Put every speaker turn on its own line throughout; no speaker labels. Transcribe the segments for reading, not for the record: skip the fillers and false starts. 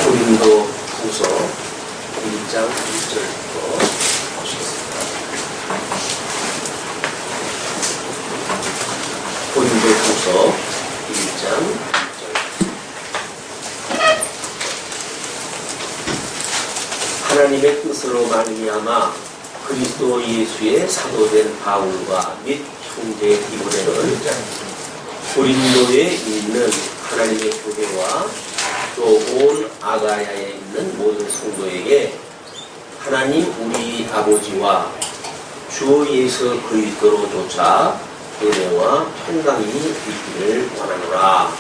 고린도후서 1장 1절부터 보시겠습니다. 고린도후서 1장 1절. 하나님의 뜻으로 말미암아 그리스도 예수의 사도된 바울과 및 형제 디모데는 고린도에 있는 하나님의 교회와 또 온 아가야에 있는 모든 성도에게 하나님 우리 아버지와 주 예수 그리스도로조차 은혜와 평강이 있기를 원하노라.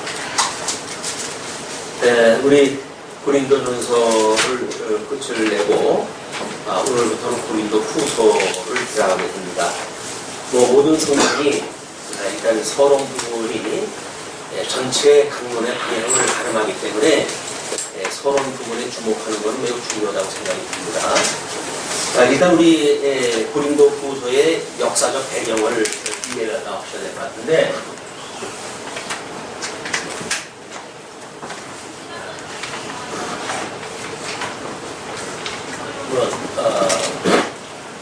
우리 고린도전서를 끝을 내고 오늘부터는 고린도 후서를 들어가게 됩니다. 모든 성경이 일단 서론 부분이 전체 강론의 방향을 가름하기 때문에 서론 부분에 주목하는 것은 매우 중요하다고 생각이 듭니다. 일단 우리 고린도 후서의 역사적 배경을 이해하셔야 될 것 같은데,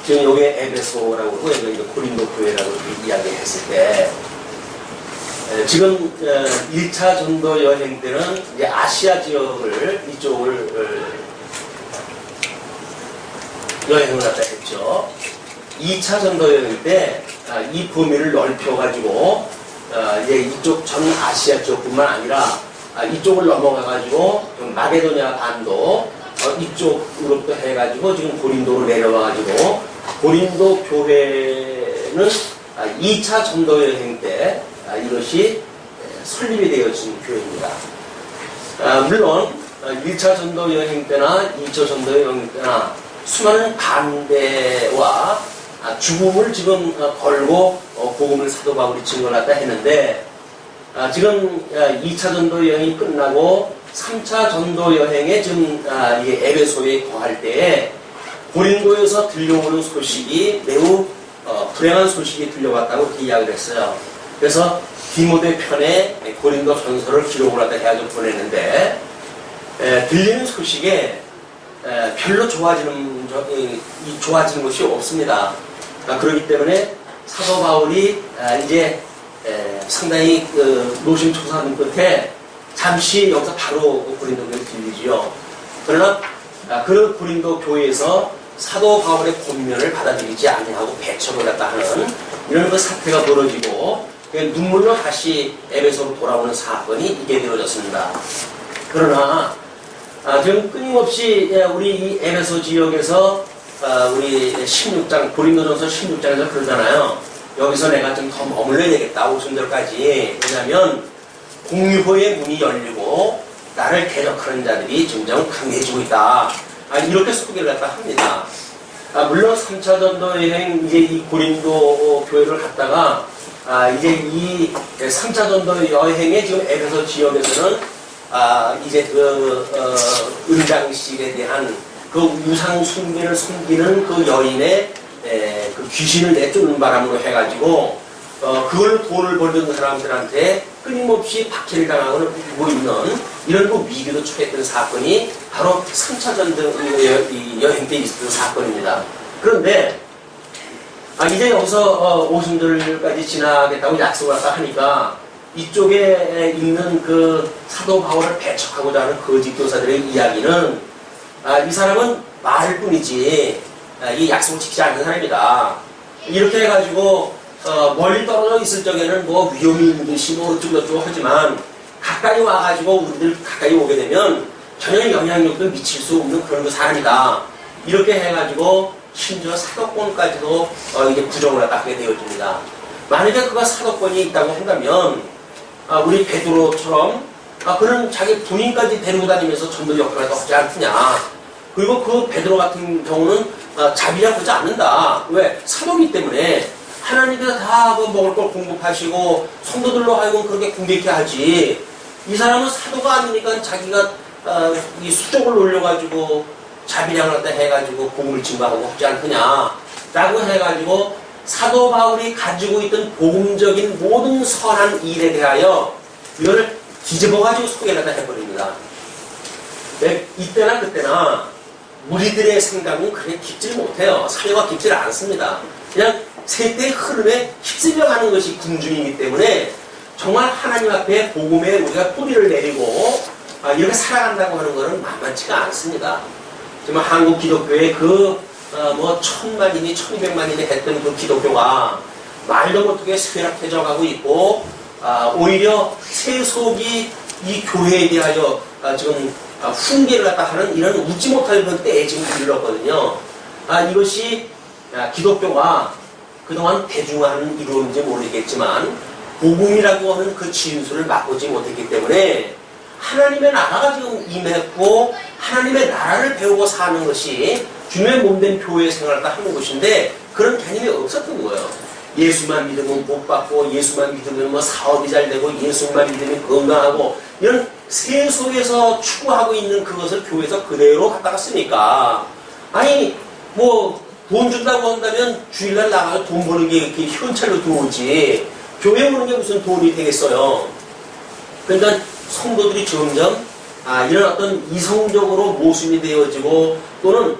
지금 여기에 에베소라고 하고 여기 고린도 교회라고 이야기했을 때 지금 1차 전도 여행 때는 이제 아시아 지역을 이쪽을 여행을 하다 했죠. 2차 전도 여행 때 이 범위를 넓혀가지고 이제 이쪽 전 아시아 쪽뿐만 아니라 이쪽을 넘어가가지고 마게도냐 반도 이쪽으로부터 해가지고 지금 고린도로 내려와가지고 고린도 교회는 2차 전도 여행 때 이것이 설립이 되어진 교회입니다. 물론 1차 전도 여행 때나 2차 전도 여행 때나 수많은 반대와 죽음을 지금 걸고 복음을 사도 바울이 증언했다 했는데, 지금 2차 전도 여행이 끝나고 3차 전도 여행에 지금 이게 에베소에 거할 때에 고린도에서 들려오는 소식이 매우 불행한 소식이 들려왔다고 이렇게 이야기를 했어요. 그래서 디모데 편에 고린도 전서를 기록을 하다 해가지고 보냈는데, 들리는 소식에 별로 좋아지는 것이 없습니다. 그렇기 때문에 사도 바울이 이제 상당히 노심초사하는 끝에 잠시 여기서 바로 고린도 교회를 들리지요. 그러나 그 고린도 교회에서 사도 바울의 권면을 받아들이지 아니하고 배척을 갖다 하는 이런 그 사태가 벌어지고 눈물로 다시 에베소로 돌아오는 사건이 이게 되어졌습니다. 그러나 지금 끊임없이 우리 이 에베소 지역에서 우리 16장 고린도전서 16장에서 그러잖아요. 여기서 내가 좀 더 머물러야 되겠다 50절까지. 왜냐하면 공유호의 문이 열리고 나를 대적하는 자들이 점점 강해지고 있다. 이렇게 소개를 갖다 합니다. 물론 3차 전도 여행 이제 이 고린도 교회를 갔다가 이제 이 3차 전도 여행에 지금 에베소 지역에서는 이제 그 은장실에 대한 그 우상 숭배를 섬기는 그 여인의 그 귀신을 내쫓는 바람으로 해가지고 그걸로 돈을 벌던 사람들한테 끊임없이 박해를 당하고 있는 이런 그 위기도 처했던 사건이 바로 3차 전도 여행 때 있었던 사건입니다. 그런데 이제 여기서 50절까지 지나겠다고 약속을 하니까 이쪽에 있는 그 사도 바울을 배척하고자 하는 거짓 교사들의 이야기는 이 사람은 말일 뿐이지 이 약속을 지키지 않는 사람이다. 이렇게 해가지고 멀리 떨어져 있을 적에는 뭐 위험이 있는 듯이 뭐 어쩌고저쩌고 하지만 가까이 와가지고 우리들 가까이 오게 되면 전혀 영향력도 미칠 수 없는 그런 그 사람이다. 이렇게 해가지고 심지어 사도권까지도 이게 부정을 하게 되어집니다. 만약에 그가 사도권이 있다고 한다면 우리 베드로처럼 그는 자기 부인까지 데리고 다니면서 전도 역할을 하지 않느냐. 그리고 그 베드로 같은 경우는 자비라고 하지 않는다. 왜? 사도이기 때문에 하나님께서 다 그 먹을 걸 공급하시고 성도들로 하여금 그렇게 궁극게 하지. 이 사람은 사도가 아니니까 자기가 이 수족을 올려가지고 자비량을 갖다 해가지고 복음을 증거하고 하지 않느냐 라고 해가지고 사도 바울이 가지고 있던 복음적인 모든 선한 일에 대하여 이걸 뒤집어가지고 소개를 갖다 해버립니다. 이때나 그때나 무리들의 생각은 그렇게 깊지 못해요. 사려가 깊지 않습니다. 그냥 세대의 흐름에 휩쓸려 가는 것이 군중이기 때문에 정말 하나님 앞에 복음에 우리가 뿌리를 내리고 이렇게 살아간다고 하는 것은 만만치가 않습니다. 정말 한국 기독교의 뭐 1000만이니 1200만이니 했던 그 기독교가 말도 못하게 쇠락해져 가고 있고 오히려 세속이 이 교회에 대하여 지금 훈계를 갖다 하는 이런 웃지 못할 그런 때에 지금 이르렀거든요. 이것이 기독교가 그동안 대중화는 이루어진지 모르겠지만 복음이라고 하는 그 진수를 맛보지 못했기 때문에 하나님의 나라가 지금 임했고 하나님의 나라를 배우고 사는 것이 주님의 몸된 교회 생활을 하는 것인데 그런 개념이 없었던 거예요. 예수만 믿으면 복 받고 예수만 믿으면 뭐 사업이 잘 되고 예수만 믿으면 건강하고 이런 세속에서 추구하고 있는 그것을 교회에서 그대로 갖다가 쓰니까 아니 뭐 돈 준다고 한다면 주일날 나가서 돈 버는 게 이렇게 현찰로 들어오지 교회 오는 게 무슨 돈이 되겠어요. 그러니까 성도들이 점점 이런 어떤 이성적으로 모순이 되어지고 또는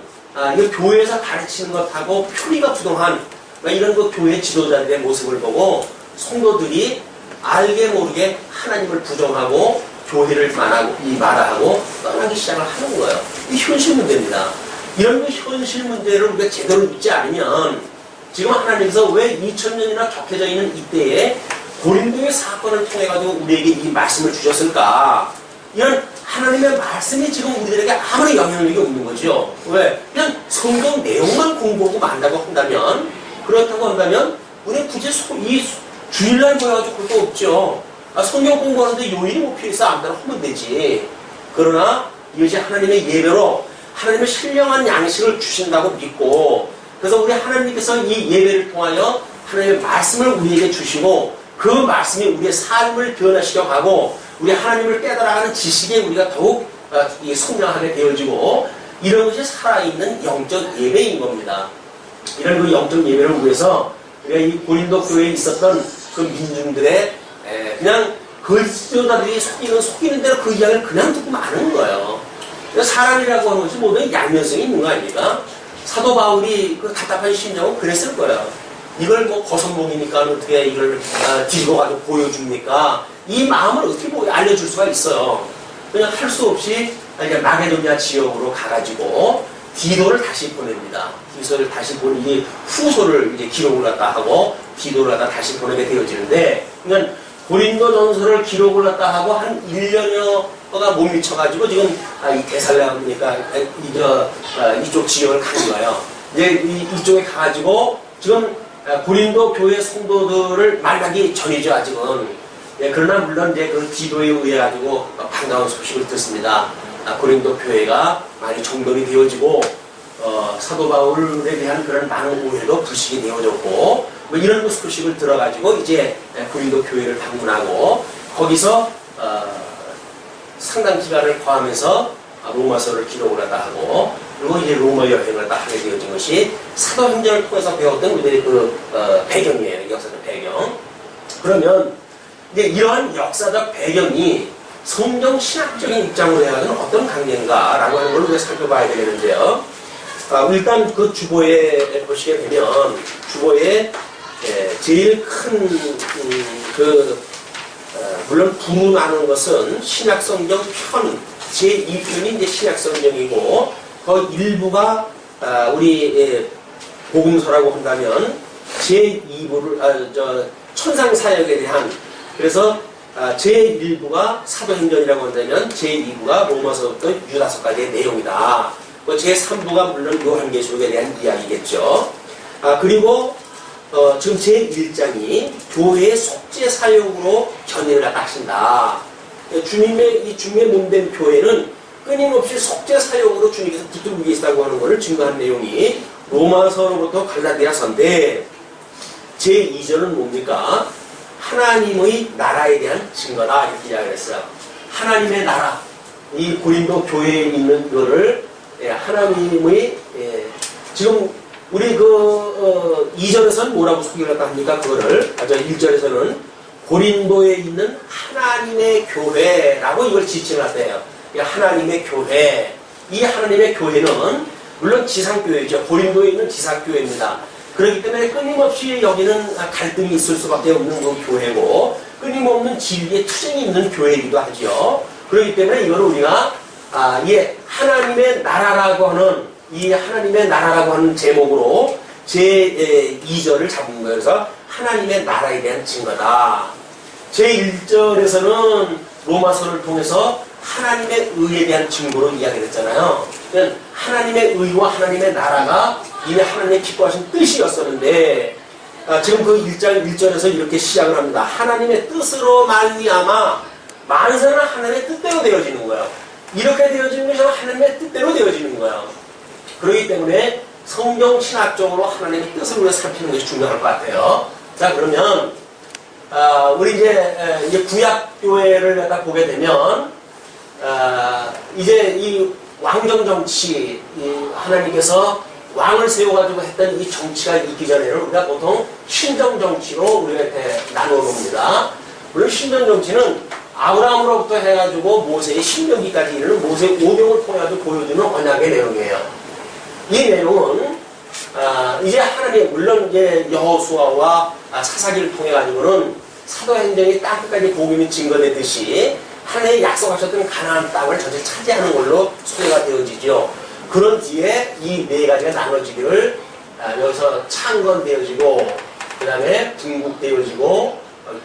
이 교회에서 가르치는 것하고 표리가 부동한 이런 그 교회 지도자들의 모습을 보고 성도들이 알게 모르게 하나님을 부정하고 교회를 말하고 떠나기 시작을 하는 거예요. 이 현실 문제입니다. 이런 그 현실 문제를 우리가 제대로 믿지 않으면 지금 하나님께서 왜 2000년이나 격해져 있는 이때에 고린도의 사건을 통해 가지고 우리에게 이 말씀을 주셨을까? 이런 하나님의 말씀이 지금 우리들에게 아무런 영향력이 없는 거죠. 왜? 그냥 성경 내용만 공부하고 만다고 한다면 그렇다고 한다면 우리는 굳이 이 주일날 모여가지고 그럴 거 없죠. 성경 공부하는데 요일이 뭐 필요해서 아무데나 하면 되지. 그러나 이것이 하나님의 예배로 하나님의 신령한 양식을 주신다고 믿고 그래서 우리 하나님께서 이 예배를 통하여 하나님의 말씀을 우리에게 주시고 그 말씀이 우리의 삶을 변화시켜 가고 우리 하나님을 깨달아가는 지식에 우리가 더욱 성장하게 되어지고 이런 것이 살아있는 영적 예배인 겁니다. 이런 그 영적 예배를 위해서 우리가 이 고린도 교회에 있었던 그 민중들의 그냥 글쓰다들이 속이는 대로 그 이야기를 그냥 듣고 마는 거예요. 사람이라고 하는 것이 모든 양면성이 있는 거 아닙니까? 사도 바울이 그 답답한 심정은 그랬을 거예요. 이걸 뭐 거성목이니까 어떻게 이걸 뒤집어 가지고 보여줍니까? 이 마음을 어떻게 알려줄 수가 있어요. 그냥 할 수 없이 이제 마게도냐 지역으로 가가지고 디도를 다시 보냅니다. 디도를 다시 보니 후소를 이제 기록을 갖다 하고 디도를 갖다 다시 보내게 되어지는데, 그러니까 고린도 전서를 기록을 갖다 하고 한 1년여가 못 미쳐가지고 지금 이 데살로니까 이쪽 지역을 간 거예요. 이제 이쪽에 가가지고 지금 고린도 교회 성도들을 만나기 전이죠, 아직은. 그러나 물론 이제 그 디도에 의해 가지고 반가운 소식을 듣습니다. 고린도 교회가 많이 정돈이 되어지고 사도 바울에 대한 그런 많은 오해도 불식이 되어졌고 뭐 이런 그 소식을 들어가지고 이제 고린도 교회를 방문하고 거기서 상당 기간을 거하면서 로마서를 기록을 하다 하고 그리고 이제 로마 여행을 다 하게 되어진 것이 사도행전을 통해서 배웠던 우리들의 그 배경이에요. 역사적 배경. 그러면 이제 이러한 역사적 배경이 성경 신학적인 입장으로 해가지고 어떤 관계인가라고 하는 걸 우리가 살펴봐야 되겠는데요. 일단 그 주보에 보시게 되면 주보에 제일 큰 물론 부로 나눈 것은 신약성경 편 제2편이 이제 신약성경이고 그 일부가 우리 복음서라고 한다면 제2부를 천상사역에 대한 그래서 제1부가 사도행전이라고 한다면 제2부가 로마서부터 유다서까지의 내용이다. 제3부가 물론 요한계시록에 대한 이야기겠죠. 그리고 지금 제1장이 교회의 속죄 사역으로 견인을 하신다. 주님의 몸된 교회는 끊임없이 속죄 사역으로 주님께서 붙들고 계시다고 하는 것을 증거한 내용이 로마서로부터 갈라디아서인데 제2절은 뭡니까? 하나님의 나라에 대한 증거다 이렇게 이야기를 했어요. 하나님의 나라, 이 고린도 교회에 있는 거를 하나님의 지금 우리 2절에서는 뭐라고 소개를 합니까? 그거를 1절에서는 고린도에 있는 하나님의 교회라고 이걸 지칭을 하세요. 하나님의 교회, 이 하나님의 교회는 물론 지상교회죠. 고린도에 있는 지상교회입니다. 그렇기 때문에 끊임없이 여기는 갈등이 있을 수밖에 없는 그 교회고 끊임없는 진리의 투쟁이 있는 교회이기도 하죠. 그렇기 때문에 이걸 우리가 하나님의 나라라고 하는 이 하나님의 나라라고 하는 제목으로 제2절을 잡은 거예요. 그래서 하나님의 나라에 대한 증거다. 제1절에서는 로마서를 통해서 하나님의 의에 대한 증거로 이야기를 했잖아요. 그러니까 하나님의 의와 하나님의 나라가 이미 하나님의 기뻐하신 뜻이었었는데 지금 그 1절에서 이렇게 시작을 합니다. 하나님의 뜻으로 말미암아 만사는 하나님의 뜻대로 되어지는 거예요. 이렇게 되어지는 것이 하나님의 뜻대로 되어지는 거예요. 그렇기 때문에 성경 신학적으로 하나님의 뜻을 우리가 살피는 것이 중요할 것 같아요. 자, 그러면 우리 이제 구약교회를 갖다 보게 되면 이제 이 왕정 정치, 하나님께서 왕을 세워가지고 했던 이 정치가 있기 전에는 우리가 보통 신정 정치로 우리가 이렇게 나누어 봅니다. 물론 신정 정치는 아브라함으로부터 해가지고 모세의 신명기까지 이르는 모세 오경을 통해서 보여주는 언약의 내용이에요. 이 내용은 이제 하나님 물론 이제 여호수아와 사사기를 통해 가지고는 사도행전이 땅끝까지 복음이 증거되듯이 하나님이 약속하셨던 가나안 땅을 전체 차지하는 걸로 소개가 되어지죠. 그런 뒤에 이 네 가지가 나눠지기를 여기서 창건되어지고 그 다음에 분국되어지고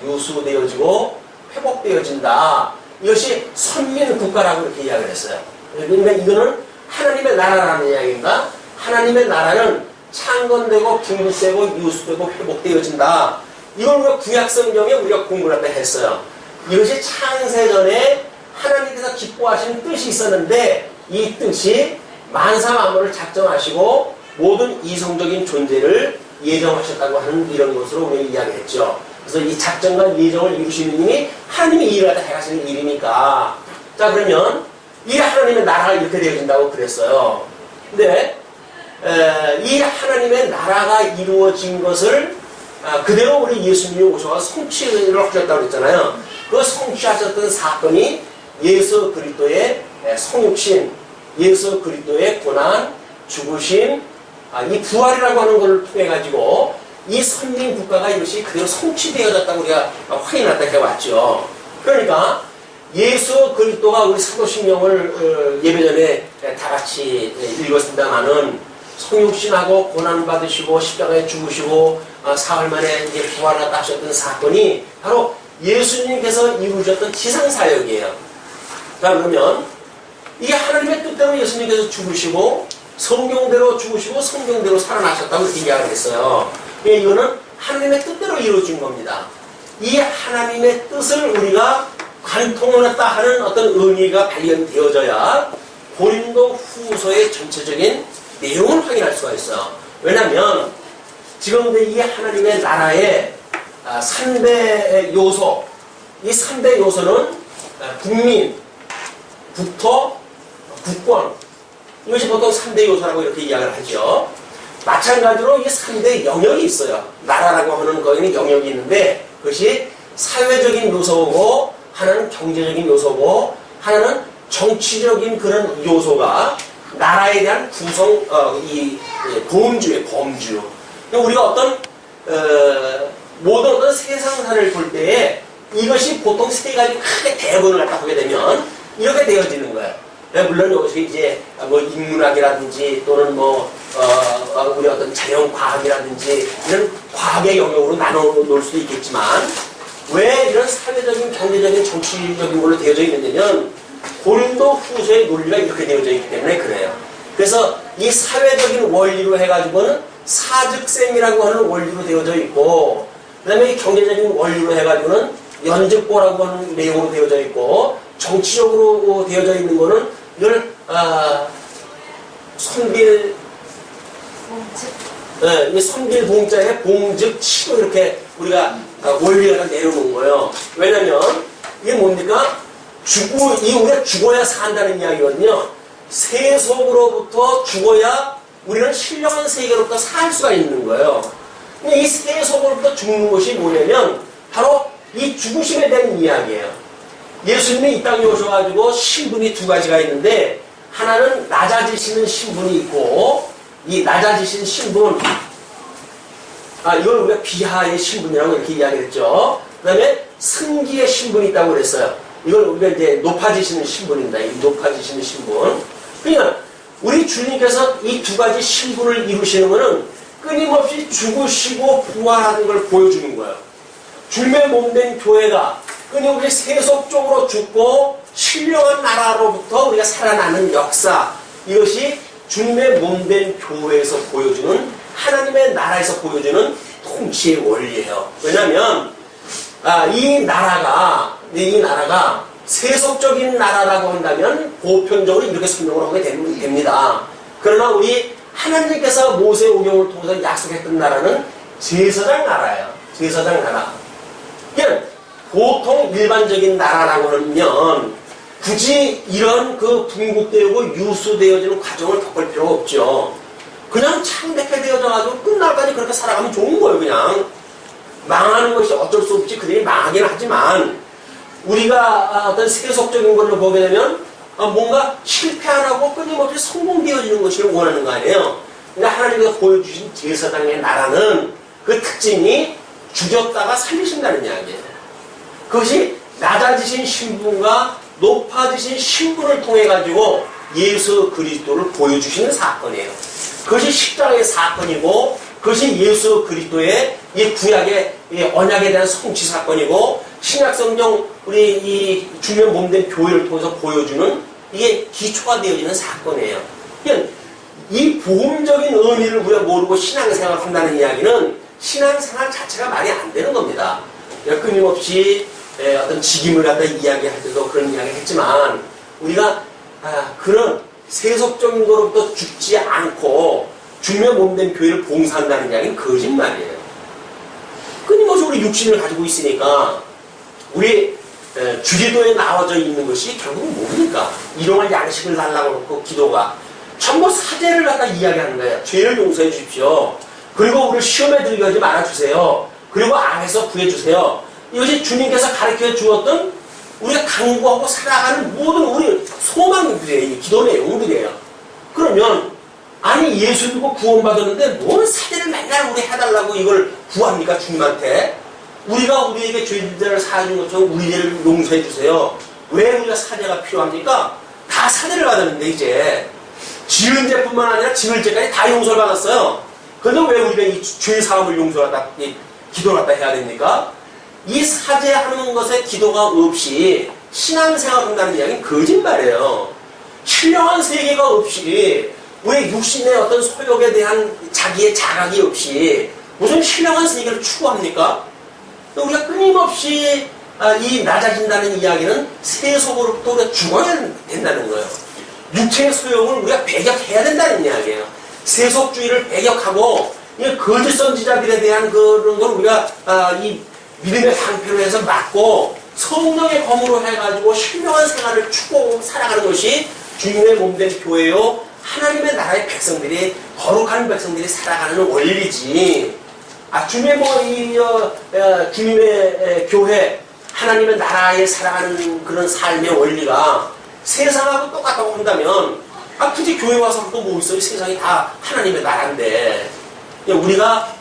유수되어지고 회복되어진다. 이것이 선민국가라고 이렇게 이야기를 했어요. 그러니까 이거는 하나님의 나라라는 이야기입니다. 하나님의 나라는 창건되고 분국되고 유수되고 회복되어진다. 이걸 우리가 구약성경에 우리가 공부를 한다 했어요. 이것이 창세전에 하나님께서 기뻐하시는 뜻이 있었는데 이 뜻이 만사 만물을 작정하시고 모든 이성적인 존재를 예정하셨다고 하는 이런 것으로 우리가 이야기했죠. 그래서 이 작정과 예정을 이루시는 분이 하나님이 일을 하다 해가시는 일이니까. 자, 그러면 이 하나님의 나라가 이렇게 되어진다고 그랬어요. 근데 이 하나님의 나라가 이루어진 것을 그대로 우리 예수님이 오셔서 성취를 하셨다고 그랬잖아요. 그 성취하셨던 사건이 예수 그리스도의 성육신, 예수 그리스도의 고난, 죽으심, 이 부활이라고 하는 것을 통해 가지고 이 선민 국가가 이것이 그대로 성취되어졌다고 우리가 확인했다 해왔죠. 그러니까 예수 그리스도가 우리 사도신경을 예배 전에 다 같이 읽었습니다만은 성육신하고 고난 받으시고 십자가에 죽으시고 사흘 만에 이제 부활하다 하셨던 사건이 바로 예수님께서 이루셨던 지상사역이에요. 자, 그러면 이게 하나님의 뜻대로 예수님께서 죽으시고 성경대로 죽으시고 성경대로 살아나셨다고 이렇게 이야기를 했어요. 이거는 하나님의 뜻대로 이루어진 겁니다. 이 하나님의 뜻을 우리가 관통하였다 하는 어떤 의미가 발견되어져야 고린도 후서의 전체적인 내용을 확인할 수가 있어요. 왜냐하면 지금 이 하나님의 나라의 3대 요소, 이 3대 요소는 국민, 국토, 국권, 이것이 보통 3대 요소라고 이렇게 이야기를 하죠. 마찬가지로 이 3대 영역이 있어요. 나라라고 하는 거에는 영역이 있는데 그것이 사회적인 요소고 하나는 경제적인 요소고 하나는 정치적인 그런 요소가 나라에 대한 구성, 범주예요, 범주. 우리가 어떤 모든 어떤 세상사를 볼 때에 이것이 보통 세 가지 크게 대본을 갖다 보게 되면 이렇게 되어지는 거예요. 물론 여기서 이제 뭐 인문학이라든지 또는 우리 어떤 자연과학이라든지 이런 과학의 영역으로 나눠 놓을 수도 있겠지만 왜 이런 사회적인, 경제적인, 정치적인 걸로 되어져 있느냐면 고린도 후서의 논리가 이렇게 되어져 있기 때문에 그래요. 그래서 이 사회적인 원리로 해가지고는 사즉생이라고 하는 원리로 되어져 있고 그 다음에 이 경제적인 원리로 해가지고는 연적보라고 하는 내용으로 되어져 있고 정치적으로 되어져 있는 거는 이걸 선빌 이 선빌 봉자에 봉즉 치로 이렇게 우리가 원리를 내려놓은 거예요. 왜냐면 이게 뭡니까? 우리가 죽어야 산다는 이야기거든요. 세속으로부터 죽어야 우리는 신령한 세계로부터 살 수가 있는 거예요. 근데 이 세속으로부터 죽는 것이 뭐냐면 바로 이 죽으심에 대한 이야기예요. 예수님이 이 땅에 오셔가지고 신분이 두 가지가 있는데, 하나는 낮아지시는 신분이 있고, 이 낮아지신 신분, 이걸 우리가 비하의 신분이라고 이렇게 이야기했죠. 그 다음에 승기의 신분이 있다고 그랬어요. 이걸 우리가 이제 높아지시는 신분입니다. 이 높아지시는 신분. 그러니까 우리 주님께서 이 두 가지 신분을 이루시는 것은 끊임없이 죽으시고 부활하는 걸 보여주는 거예요. 주님의 몸된 교회가 끊임없이 세속적으로 죽고 신령한 나라로부터 우리가 살아나는 역사, 이것이 주님의 몸된 교회에서 보여주는, 하나님의 나라에서 보여주는 통치의 원리예요. 왜냐하면 이 나라가 세속적인 나라라고 한다면 보편적으로 이렇게 설명을 하게 됩니다. 그러나 우리 하나님께서 모세오경을 통해서 약속했던 나라는 제사장 나라예요. 제사장 나라. 그냥 보통 일반적인 나라라고 하면 굳이 이런 그 분국되고 유수되어지는 과정을 겪을 필요가 없죠. 그냥 창백해되어져가지고 끝날까지 그렇게 살아가면 좋은 거예요. 그냥 망하는 것이 어쩔 수 없지. 그들이 망하긴 하지만 우리가 어떤 세속적인 걸로 보게 되면 뭔가 실패 안 하고 끊임없이 성공되어지는 것을 원하는 거 아니에요. 그러니까 하나님께서 보여주신 제사장의 나라는 그 특징이 죽였다가 살리신다는 이야기예요. 그것이 낮아지신 신분과 높아지신 신분을 통해 가지고 예수 그리스도를 보여주시는 사건이에요. 그것이 십자가의 사건이고, 그것이 예수 그리스도의 이 구약의 이 언약에 대한 성취 사건이고, 신약성경 우리 이 주님의 몸된 교회를 통해서 보여주는 이게 기초가 되어지는 사건이에요. 그러니까 이 복음적인 의미를 우리가 모르고 신앙생활을 한다는 이야기는 신앙생활 자체가 말이 안 되는 겁니다. 끊임없이 어떤 직임을 갖다 이야기할 때도 그런 이야기를 했지만, 우리가 그런 세속적인 것으로부터 죽지 않고 주님의 몸된 교회를 봉사한다는 이야기는 거짓말이에요. 끊임없이 우리 육신을 가지고 있으니까 우리 주기도에 나와져 있는 것이 결국은 뭡니까? 일용할 양식을 달라고 놓고 기도가 전부 사죄를 갖다 이야기하는 거예요. 죄를 용서해 주십시오. 그리고 우리를 시험에 들게 하지 말아주세요. 그리고 악에서 구해주세요. 이것이 주님께서 가르쳐 주었던 우리가 강구하고 살아가는 모든 우리 소망들이에요. 기도 내용들이에요. 그러면 아니 예수 믿고 구원받았는데 뭔 사죄를 맨날 우리 해달라고 이걸 구합니까 주님한테? 우리가 우리에게 죄를 사하는 것처럼 우리 죄를 용서해 주세요. 왜 우리가 사죄가 필요합니까? 다 사죄를 받았는데 이제 지은 죄뿐만 아니라 지을 죄까지 다 용서를 받았어요. 그런데 왜 우리가 이 죄 사함을 용서하다 기도를 갖다 해야 됩니까? 이 사죄하는 것에 기도가 없이 신앙생활 한다는 이야기는 거짓말이에요. 신령한 세계가 없이, 왜 육신의 어떤 소욕에 대한 자기의 자각이 없이 무슨 신령한 세계를 추구합니까? 우리가 끊임없이 이 낮아진다는 이야기는 세속으로부터 우리가 죽어야 된다는 거예요. 육체의 소욕을 우리가 배격해야 된다는 이야기예요. 세속주의를 배격하고 거짓 선지자들에 대한 그런 걸 우리가 이 믿음의 방패로 해서 막고 성령의 검으로 해가지고 신령한 생활을 추구하고 살아가는 것이 주님의 몸된 교회요, 하나님의 나라의 백성들이, 거룩한 백성들이 살아가는 원리지. 주님의 교회, 하나님의 나라에 살아가는 그런 삶의 원리가 세상하고 똑같다고 한다면, 굳이 교회 와서 또 뭐 있어요? 세상이 다 하나님의 나라인데. 우리가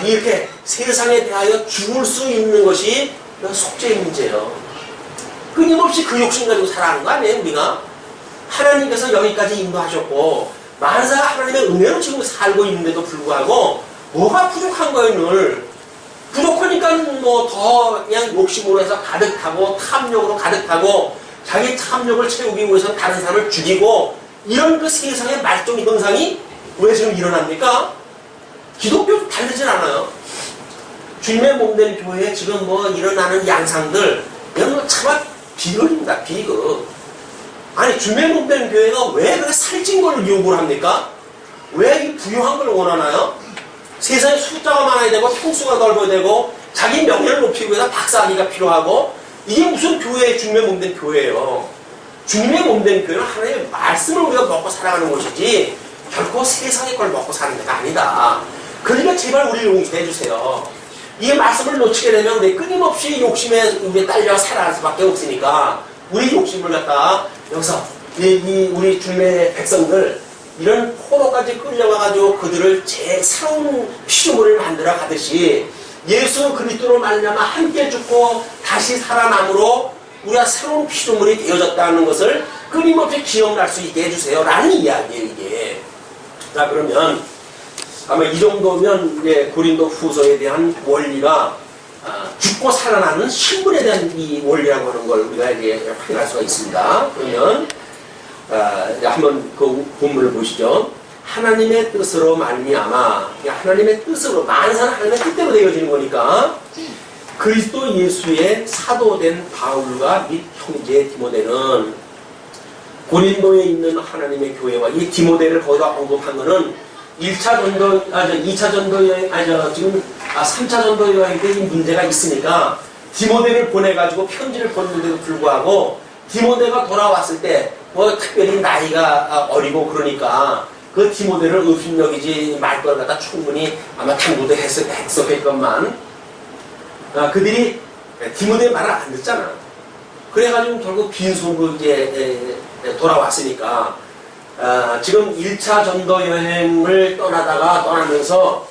이렇게 세상에 대하여 죽을 수 있는 것이 속죄의 문제예요. 끊임없이 그 욕심 가지고 살아가는 거 아니에요, 우리가? 하나님께서 여기까지 인도하셨고, 만사가 하나님의 은혜로 지금 살고 있는데도 불구하고, 뭐가 부족한 거예요, 늘? 부족하니까 뭐 더 그냥 욕심으로 해서 가득하고, 탐욕으로 가득하고, 자기 탐욕을 채우기 위해서 다른 사람을 죽이고, 이런 그 세상의 말종 현상이 왜 지금 일어납니까? 기독교 다르진 않아요. 주님의 몸된 교회에 지금 뭐 일어나는 양상들, 이런 거 참 비극입니다, 비극. 아니, 주님의 몸된 교회가 왜 그렇게 살찐 걸 요구를 합니까? 왜 이 부유한 걸 원하나요? 세상에 숫자가 많아야 되고, 평수가 넓어야 되고, 자기 명예를 높이기 위해서 박사학위가 필요하고, 이게 무슨 교회의 주님의 몸된 교회예요. 주님의 몸된 교회는 하나님의 말씀을 우리가 먹고 살아가는 것이지, 결코 세상의 걸 먹고 사는 데가 아니다. 그러니까 제발 우리를 용서해 주세요. 이 말씀을 놓치게 되면 우리 끊임없이 욕심에 딸려 살아갈 수밖에 없으니까 우리 욕심을 갖다가 여기서 우리 주님의 백성들 이런 포로까지 끌려와가지고 그들을 제 새로운 피조물을 만들어 가듯이 예수 그리스도로 말미암아 함께 죽고 다시 살아남으로 우리가 새로운 피조물이 되어졌다는 것을 끊임없이 기억날 수 있게 해주세요 라는 이야기예요 이게. 자 그러면 아마 이 정도면 이제 고린도 후서에 대한 원리가 죽고 살아나는 신분에 대한 이 원리라고 하는 걸 우리가 이제 확인할 수가 있습니다. 그러면 한번 그 본문을 보시죠. 하나님의 뜻으로 말미암아, 하나님의 뜻으로, 만사는 하나님의 뜻대로 되어지는 거니까 그리스도 예수의 사도된 바울과 및 형제 디모데는 고린도에 있는 하나님의 교회와 이 디모데를 거기다 언급한 거는 2차 전도 여행, 지금 3차 전도 여행 때 이 문제가 있으니까 디모데를 보내가지고 편지를 보냈는데도 불구하고 디모데가 돌아왔을 때 뭐 특별히 나이가 어리고 그러니까 그 디모데를 의심여기지 말 걸 갖다 충분히 아마 탐구도 했었겠건만 그들이 디모데의 말을 안 듣잖아. 그래가지고 결국 빈손으로 이제 돌아왔으니까 지금 1차 전도 여행을 떠나면서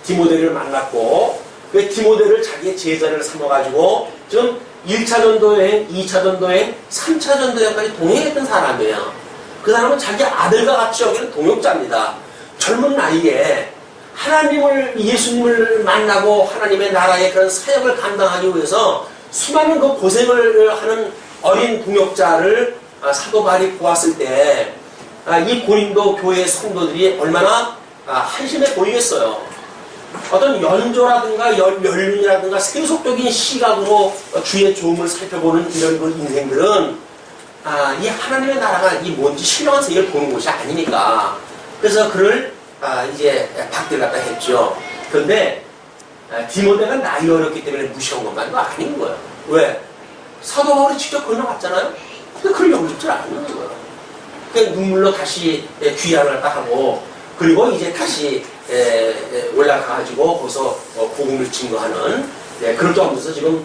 디모데를 만났고 그 디모데를 자기의 제자를 삼아가지고 지금 1차 전도 여행, 2차 전도 여행, 3차 전도 여행까지 동행했던 사람이에요. 그 사람은 자기 아들과 같이 여기는 동역자입니다. 젊은 나이에 예수님을 만나고 하나님의 나라의 그런 사역을 감당하기 위해서 수많은 그 고생을 하는 어린 동역자를 사도 바울이 보았을 때 이 고린도 교회 성도들이 얼마나 한심해 보이겠어요. 어떤 연조라든가 연륜이라든가 세속적인 시각으로 주의 좋음을 살펴보는 이런 인생들은 이 하나님의 나라가 이 뭔지 신령한 세계를 보는 곳이 아니니까 그래서 그를 이제 박대를 갖다 했죠. 그런데 디모데가 나이 어렸기 때문에 무시한 것만도 아닌 거예요. 왜? 사도 바울이 직접 건너갔잖아요. 근데 그걸 여길 줄 아는 거예요. 그러니까 눈물로 다시 귀환을 하고 그리고 이제 다시 올라가가지고 거기서 복음을 증거하는 그렇게 하면서 지금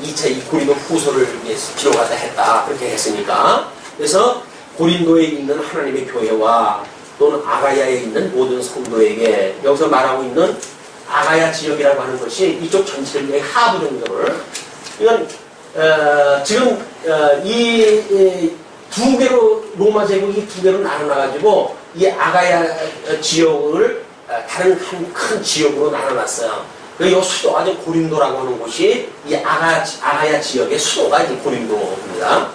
2차 이 고린도 후서를 기록하다 했다 그렇게 했으니까 그래서 고린도에 있는 하나님의 교회와 또는 아가야에 있는 모든 성도에게 여기서 말하고 있는 아가야 지역이라고 하는 것이 이쪽 전체의 하부 정도를 이건 지금 이 두 개로 로마 제국이 두 개로 나눠놔가지고 이 아가야 지역을 다른 한 큰 지역으로 나눠놨어요. 이 수도가 이제 고린도라고 하는 곳이 이 아가야 지역의 수도가 이제 고린도입니다.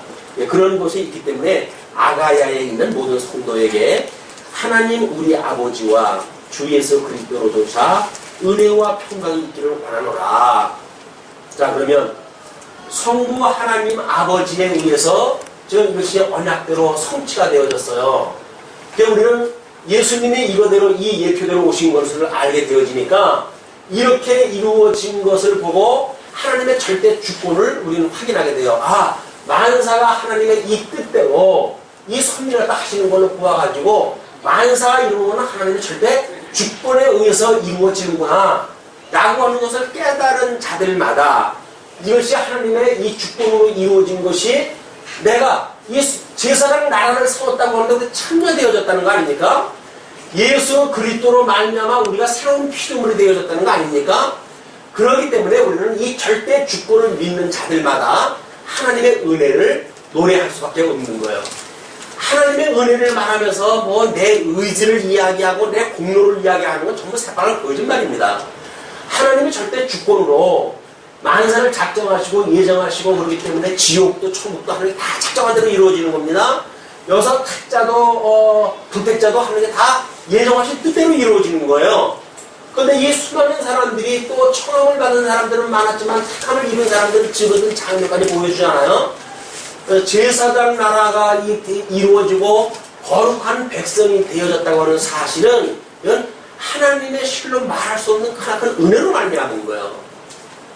그런 곳이 있기 때문에 아가야에 있는 모든 성도에게 하나님 우리 아버지와 주 예수 그리스도로조차 은혜와 평강이 있기를 원하노라. 자 그러면 성부 하나님 아버지에 의해서 지금 이것이 언약대로 성취가 되어졌어요. 그러니까 우리는 예수님이 이거대로 이 예표대로 오신 것을 알게 되어지니까 이렇게 이루어진 것을 보고 하나님의 절대 주권을 우리는 확인하게 돼요. 만사가 하나님의 이 뜻대로 이 섭리를 딱 하시는 걸로 보아가지고 만사가 이루는 것은 하나님의 절대 주권에 의해서 이루어지는구나 라고 하는 것을 깨달은 자들마다 이것이 하나님의 이 주권으로 이루어진 것이 내가 이 제사장 나라를 세웠다고 하는데 참여되어졌다는 거 아닙니까? 예수 그리스도로 말미암아 우리가 새로운 피조물이 되어졌다는 거 아닙니까? 그렇기 때문에 우리는 이 절대 주권을 믿는 자들마다 하나님의 은혜를 노래할 수밖에 없는 거예요. 하나님의 은혜를 말하면서 뭐 내 의지를 이야기하고 내 공로를 이야기하는 건 전부 새빨간 거짓말입니다. 하나님의 절대 주권으로 만사를 작정하시고 예정하시고 그렇기 때문에 지옥도 천국도 하나님이 다 작정한 대로 이루어지는 겁니다. 여기서 택자도 불택자도 하나님이 다 예정하신 뜻대로 이루어지는 거예요. 그런데 이 수많은 사람들이 또 청함을 받은 사람들은 많았지만 택함을 입은 사람들은 지금은 장면까지 보여주잖아요. 제사장 나라가 이루어지고 거룩한 백성이 되어졌다고 하는 사실은 이건 하나님의 실로 말할 수 없는 큰 은혜로 말미암은 거예요.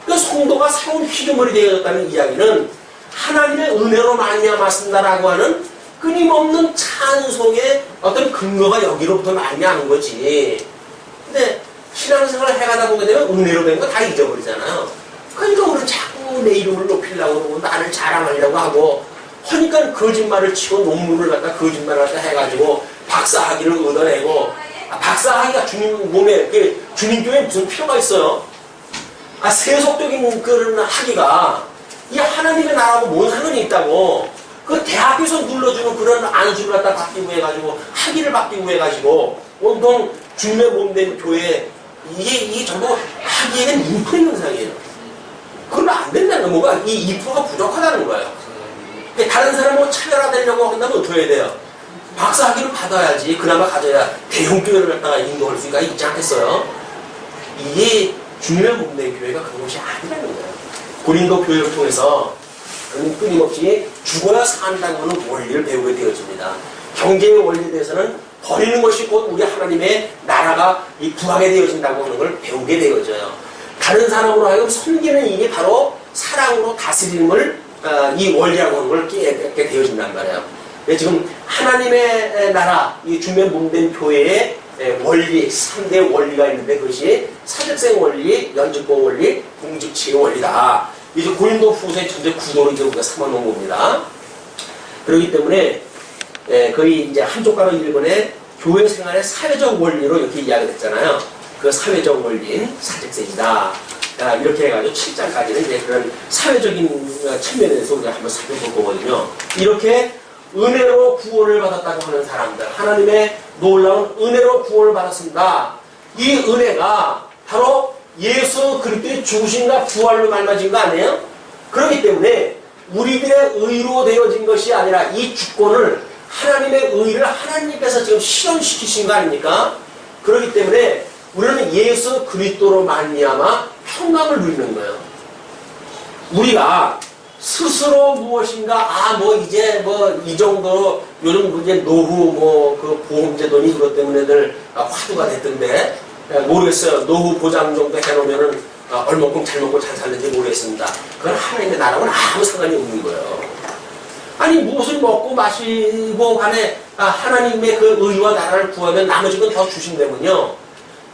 성도가 새로운 피조물이 되어졌다는 이야기는 하나님의 은혜로 말미암았습니다라고 하는 끊임없는 찬송의 어떤 근거가 여기로부터 말미암은 거지. 근데 신앙생활을 해가다 보게 되면 은혜로 된 거 다 잊어버리잖아요. 그러니까 우리는 자꾸 내 이름을 높이려고 하고 나를 자랑하려고 하고 하니까 거짓말을 치고 논문을 갖다 거짓말을 갖다 해가지고 박사학위를 얻어내고 박사학위가 주님 몸에 주님 교회에 무슨 필요가 있어요? 세속적인 그런 학위가 이 하나님의 나라하고 뭔 상관이 있다고 그 대학에서 눌러주는 그런 안수를 갖다 받기 위해 가지고 학위를 받기 위해 가지고 온통 주님의 몸된 교회 이게 전부 학위에 대한 인프 현상이에요. 그러면 안 된다는 거 뭐가 이 인프가 부족하다는 거예요. 다른 사람하고 차별화되려고 한다면 어떻게 해야 돼요? 박사 학위를 받아야지 그나마 가져야 대형 교회를 갖다가 인도할 수가 있지 않겠어요? 이게 주님의 몸된 교회가 그런 것이 아니라는 거예요. 고린도 교회를 통해서 끊임없이 죽어야 산다고 하는 원리를 배우게 되어집니다. 경제의 원리에 대해서는 버리는 것이 곧 우리 하나님의 나라가 구하게 되어진다고 하는 걸 배우게 되어져요. 다른 사람으로 하여금 섬기는 일이 바로 사랑으로 다스림을 이 원리라고 하는 걸 깨닫게 되어진단 말이에요. 지금 하나님의 나라, 이 주면 몸된 교회의 원리, 3대 원리가 있는데 그것이 사직생 원리, 연직공 원리, 공직치의 원리다. 이제 고린도 후서의 전체 구도로 이제 우리가 삼아놓은 겁니다. 그렇기 때문에 거의 이제 한쪽 가로 1번에 교회 생활의 사회적 원리로 이렇게 이야기를 했잖아요. 그 사회적 원리인 사직생이다. 이렇게 해가지고 7장까지는 이제 그런 사회적인 측면에 대해서 우리가 한번 살펴볼 거거든요. 이렇게 은혜로 구원을 받았다고 하는 사람들, 하나님의 놀라운 은혜로 구원을 받았습니다. 이 은혜가 바로 예수 그리스도의 죽으심과 부활로 말맞은 거 아니에요? 그렇기 때문에 우리들의 의로 되어진 것이 아니라 이 주권을 하나님의 의를 하나님께서 지금 실현시키신 거 아닙니까? 그렇기 때문에 우리는 예수 그리스도로 말미암아 평강을 누리는 거예요. 우리가 스스로 무엇인가 이제 이 정도 요즘 이제 노후 그 보험제도니 그것 때문에들 화두가 됐던데 모르겠어요. 노후 보장 정도 해놓으면은 얼마큼 잘 먹고 잘 살는지 모르겠습니다. 그건 하나님의 나라와는 아무 상관이 없는 거예요. 아니 무엇을 먹고 마시고 간에 하나님의 그 의와 나라를 구하면 나머지 건 더 주신다면요.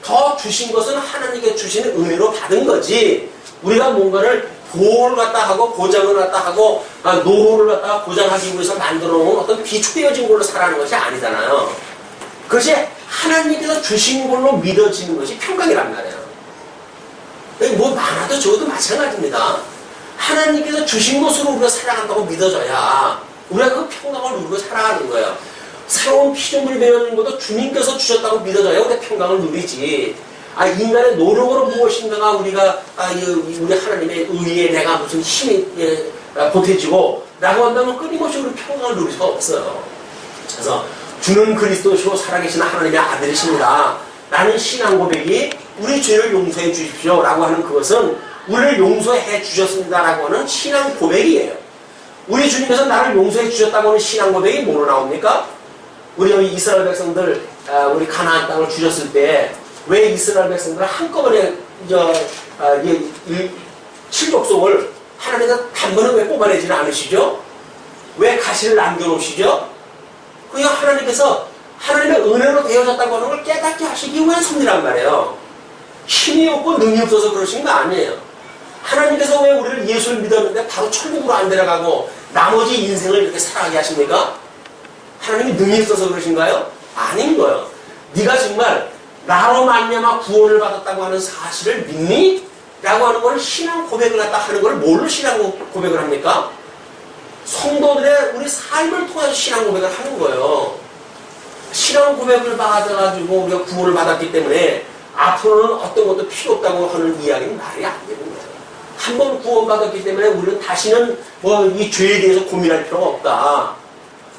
더 주신 것은 하나님께 주시는 은혜로 받은 거지. 우리가 뭔가를 보호를 갖다 하고 보장을 갖다 하고 노후를 갖다가 보장하기 위해서 만들어 놓은 어떤 비추되어진 걸로 살아가는 것이 아니잖아요. 그것이 하나님께서 주신 걸로 믿어지는 것이 평강이란 말이에요. 뭐 많아도 적어도 마찬가지입니다. 하나님께서 주신 것으로 우리가 살아간다고 믿어져야 우리가 그 평강을 누리고 살아가는 거예요. 새로운 피조물이 되어지는 것도 주님께서 주셨다고 믿어져야 우리가 평강을 누리지. 인간의 노력으로 무엇인가가 우리가 우리 하나님의 의에 내가 무슨 힘이 보태지고 라고 한다면 끊임없이 우리 평강을 누릴 수가 없어요. 그래서 주는 그리스도시로 살아계신 하나님의 아들이십니다. 라는 신앙 고백이 우리 죄를 용서해 주십시오 라고 하는 그것은 우리를 용서해 주셨습니다 라고 하는 신앙 고백이에요. 우리 주님께서 나를 용서해 주셨다고 하는 신앙 고백이 뭐로 나옵니까? 우리 이스라엘 백성들 우리 가나안 땅을 주셨을 때 왜 이스라엘 백성들은 한꺼번에 칠족속을 하나님께서 단번에 왜 뽑아내지는 않으시죠? 왜 가시를 남겨놓으시죠? 그냥 하나님께서 하나님의 은혜로 되어졌다고 하는 걸 깨닫게 하시기 위한 섭리란 말이에요. 힘이 없고 능이 없어서 그러신 거 아니에요. 하나님께서 왜 우리를 예수를 믿었는데 바로 천국으로 안 데려가고 나머지 인생을 이렇게 살아가게 하십니까? 하나님이 능이 없어서 그러신가요? 아닌 거예요. 네가 정말 나로 말미암아 구원을 받았다고 하는 사실을 믿니? 라고 하는 걸 신앙 고백을 갖다 하는 걸 뭘로 신앙 고백을 합니까? 성도들의 우리 삶을 통해서 신앙 고백을 하는 거예요. 신앙 고백을 받아가지고 우리가 구원을 받았기 때문에 앞으로는 어떤 것도 필요 없다고 하는 이야기는 말이 안 되는 거예요. 한 번 구원받았기 때문에 우리는 다시는 이 죄에 대해서 고민할 필요가 없다.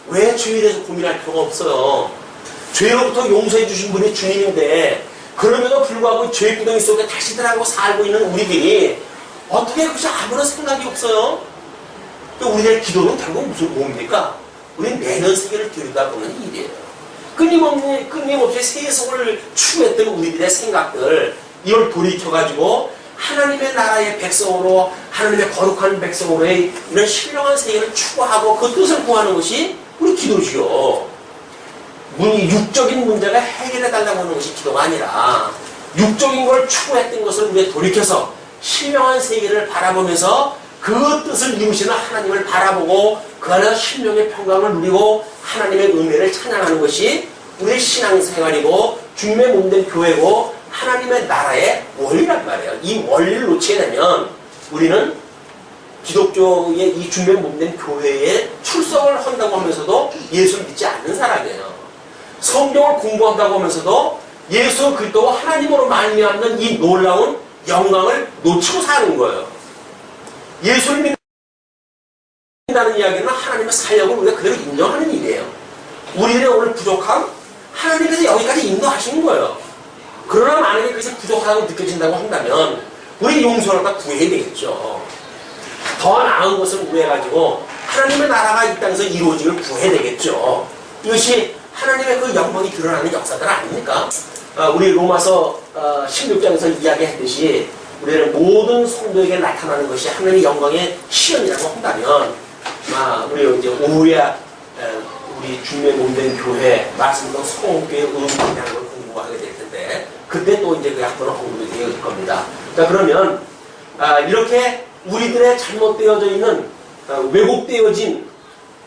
왜 죄에 대해서 고민할 필요가 없어요? 죄로부터 용서해 주신 분이 주님인데 그럼에도 불구하고 죄 구덩이 속에 다시 들어가고 살고 있는 우리들이 어떻게 그것이 아무런 생각이 없어요? 우리의 기도는 결국 뭡니까? 우리는 내년 세계를 기울이다 보는 일이에요. 끊임없이 세속을 추구했던 우리들의 생각들 이걸 돌이켜가지고 하나님의 나라의 백성으로 하나님의 거룩한 백성으로의 이런 신령한 세계를 추구하고 그 뜻을 구하는 것이 우리 기도지요. 육적인 문제가 해결해달라고 하는 것이 기도가 아니라 육적인 걸 추구했던 것을 우리가 돌이켜서 신령한 세계를 바라보면서 그 뜻을 이루시는 하나님을 바라보고 그 안에서 심령의 평강을 누리고 하나님의 은혜를 찬양하는 것이 우리의 신앙생활이고 주님의 몸된 교회고 하나님의 나라의 원리란 말이에요. 이 원리를 놓치게 되면 우리는 기독교의 이 주님의 몸된 교회에 출석을 한다고 하면서도 예수를 믿지 않는 사람이에요. 성경을 공부한다고 하면서도 예수 그리스도와 하나님으로 말미암는 이 놀라운 영광을 놓치고 사는 거예요. 예수를 믿는다는 이야기는 하나님의 사역을 우리가 그대로 인정하는 일이에요. 우리들의 오늘 부족함, 하나님께서 여기까지 인도하시는 거예요. 그러나 만약에 그것이 부족하다고 느껴진다고 한다면 우리 용서를 다 구해야 되겠죠. 더 나은 것을 구해가지고 하나님의 나라가 이 땅에서 이루어지길 구해야 되겠죠. 이것이 하나님의 그 영광이 드러나는 역사들 아닙니까? 우리 로마서 16장에서 이야기했듯이 우리는 모든 성도에게 나타나는 것이 하나님의 영광의 시연이라고 한다면 우리 이제 오후에 우리 주님의 몸된 교회 말씀도 성교의 의미라는 걸 공부하게 될 텐데 그때 또 이제 그게 한번 언급이 되어질 겁니다. 자 그러면 이렇게 우리들의 잘못되어져 있는 왜곡되어진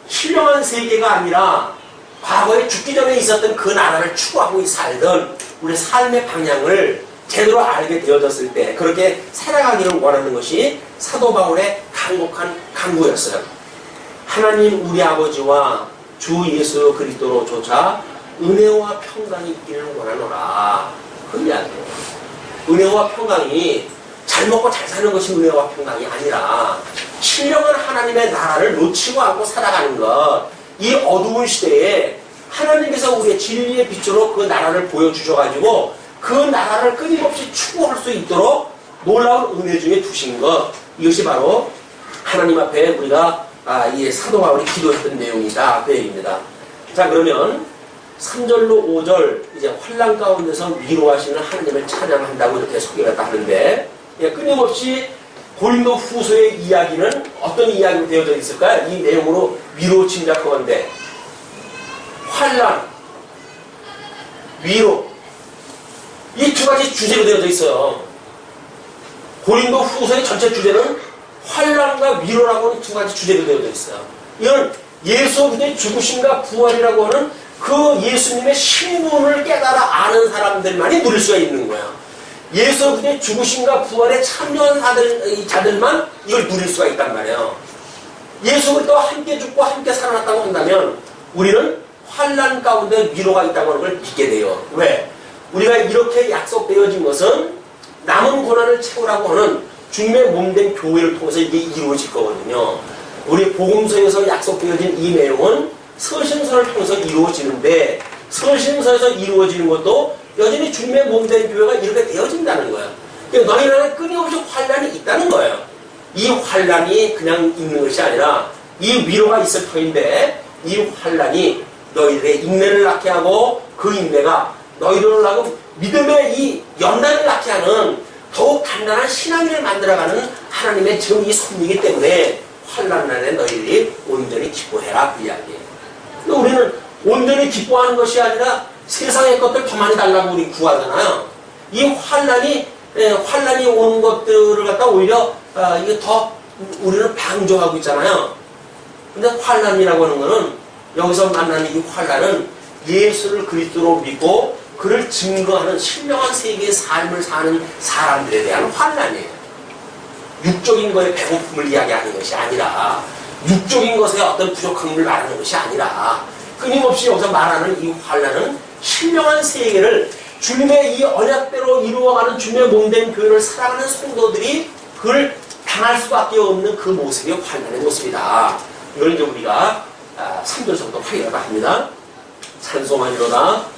신령한 세계가 아니라 과거에 죽기 전에 있었던 그 나라를 추구하고 살던 우리 삶의 방향을 제대로 알게 되어졌을 때 그렇게 살아가기를 원하는 것이 사도 바울의 간곡한 간구였어요. 하나님 우리 아버지와 주 예수 그리스도로 조차 은혜와 평강이 있기를 원하노라. 그 이야기예요. 은혜와 평강이 잘 먹고 잘 사는 것이 은혜와 평강이 아니라 신령한 하나님의 나라를 놓치고 않고 살아가는 것. 이 어두운 시대에 하나님께서 우리의 진리의 빛으로 그 나라를 보여주셔가지고 그 나라를 끊임없이 추구할 수 있도록 놀라운 은혜 중에 두신 것. 이것이 바로 하나님 앞에 우리가 이 사도 바울이 기도했던 내용이다. 그 얘기입니다. 자 그러면 3절로 5절 이제 환난 가운데서 위로하시는 하나님을 찬양한다고 이렇게 소개가 하는데 끊임없이 고린도 후서의 이야기는 어떤 이야기로 되어져 있을까요? 이 내용으로 위로 짐작하건대 환난, 위로 이 두 가지 주제로 되어져 있어요. 고린도 후서의 전체 주제는 환난과 위로라고 하는 두 가지 주제로 되어져 있어요. 이건 예수 그리스도의 죽으심과 부활이라고 하는 그 예수님의 신분을 깨달아 아는 사람들만이 누릴 수가 있는 거예요. 예수 그리스도의 죽으심과 부활에 참여한 자들만 이걸 누릴 수가 있단 말이에요. 예수 그리스도와 함께 죽고 함께 살아났다고 한다면 우리는 환난 가운데 위로가 있다고 하는 걸 믿게 돼요. 왜? 우리가 이렇게 약속되어진 것은 남은 고난을 채우라고 하는 주님의 몸된 교회를 통해서 이게 이루어질 거거든요. 우리 복음서에서 약속되어진 이 내용은 서신서를 통해서 이루어지는데 서신서에서 이루어지는 것도 여전히 주님의 몸된 교회가 이렇게 되어진다는 거예요. 그러니까 너희 안에 끊임없이 환난이 있다는 거예요. 이 환난이 그냥 있는 것이 아니라 이 위로가 있을 터인데 이 환난이 너희들의 인내를 낳게 하고 그 인내가 너희들을 하고 믿음의 이 연단을 낳게 하는 더욱 단단한 신앙을 만들어가는 하나님의 지금 이 섭리이기 때문에 환난날에 너희들이 온전히 기뻐해라 그 이야기예요. 우리는 온전히 기뻐하는 것이 아니라 세상의 것들 더 많이 달라고 우리 구하잖아요. 이 환난이 오는 것들을 갖다 오히려 이게 더 우리는 방조하고 있잖아요. 근데 환난이라고 하는 거는 여기서 만나는 이 환난은 예수를 그리스도로 믿고 그를 증거하는 신령한 세계의 삶을 사는 사람들에 대한 환난이에요. 육적인 것의 배고픔을 이야기하는 것이 아니라 육적인 것의 어떤 부족함을 말하는 것이 아니라 끊임없이 여기서 말하는 이 환난은 신령한 세계를 주님의 이 언약대로 이루어가는 주님의 몸된 교회를 살아가는 성도들이 그걸 당할 수밖에 없는 그 모습이 환난의 모습이다. 이걸 이제 우리가 3절서부터 확인을 합니다. 찬송하리로다.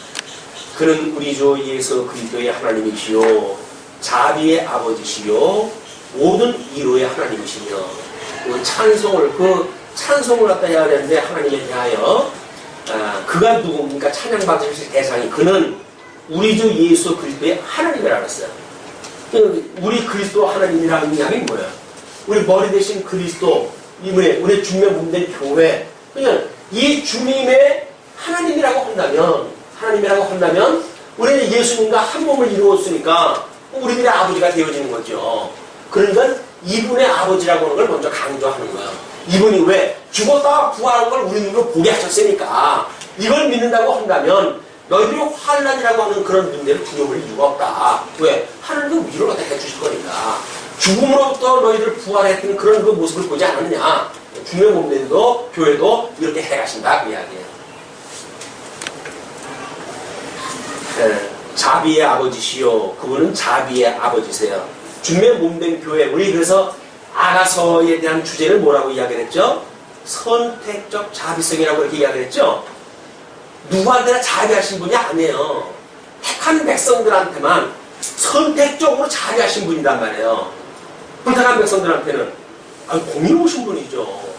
그는 우리 주 예수 그리스도의 하나님이시요 자비의 아버지시요 모든 위로의 하나님이시며 그 찬송을 갖다 해야 되는데 하나님에 대하여 그가 누굽니까? 찬양받으실 대상이 그는 우리 주 예수 그리스도의 하나님이라고 했어요. 우리 그리스도 하나님이라는 이야기 뭐예요? 우리 머리 대신 그리스도 우리 주님의 몸된 교회 그냥 이 주님의 하나님이라고 한다면 우리는 예수님과 한 몸을 이루었으니까 우리들의 아버지가 되어지는 거죠. 그러니까 이분의 아버지라고 하는 걸 먼저 강조하는 거예요. 이분이 왜 죽었다가 부활한 걸 우리 눈으로 보게 하셨으니까 이걸 믿는다고 한다면 너희들이 환난이라고 하는 그런 문제를 두려울 이유가 없다. 왜? 하나님은 위로를 어떻게 해주실 거니까. 죽음으로부터 너희들 부활했던 그런 그 모습을 보지 않았느냐. 중요 몸들도 교회도 이렇게 해가신다 그 이야기예요. 네. 자비의 아버지시요. 그분은 자비의 아버지세요. 중매 몸된 교회. 우리 그래서 아가서에 대한 주제를 뭐라고 이야기를 했죠? 선택적 자비성이라고 이렇게 이야기를 했죠? 누구한테나 자비하신 분이 아니에요. 택한 백성들한테만 선택적으로 자비하신 분이란 말이에요. 불택한 백성들한테는 공의로우신 분이죠.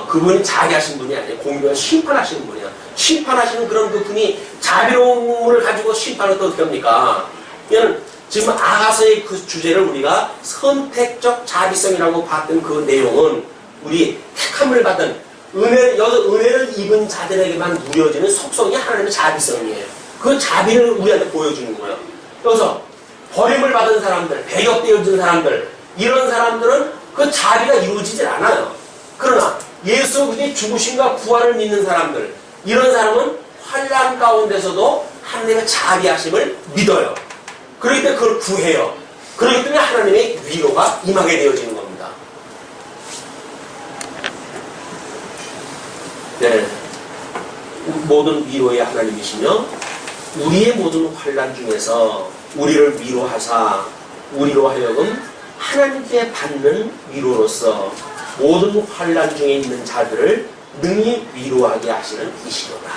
그분이 자비하신 분이 아니에요. 공의로운 심판하시는 분이에요. 심판하시는 그런 그 분이 자비로움을 가지고 심판을 또 어떻게 합니까? 이거는 지금 아가서의 그 주제를 우리가 선택적 자비성이라고 봤던 그 내용은 우리 택함을 받은 은혜를 입은 자들에게만 누려지는 속성이 하나님의 자비성이에요. 그 자비를 우리한테 보여주는 거예요. 여기서 버림을 받은 사람들, 배격되어진 사람들, 이런 사람들은 그 자비가 이루어지질 않아요. 그러나 예수 그리스도의 죽으심과 부활을 믿는 사람들, 이런 사람은 환난 가운데서도 하나님의 자비하심을 믿어요. 그렇기 때문에 그걸 구해요. 그렇기 때문에 하나님의 위로가 임하게 되어지는 겁니다. 네. 모든 위로의 하나님이시며 우리의 모든 환난 중에서 우리를 위로하사 우리로 하여금 하나님께 받는 위로로서 모든 환난 중에 있는 자들을 능히 위로하게 하시는 이시로다.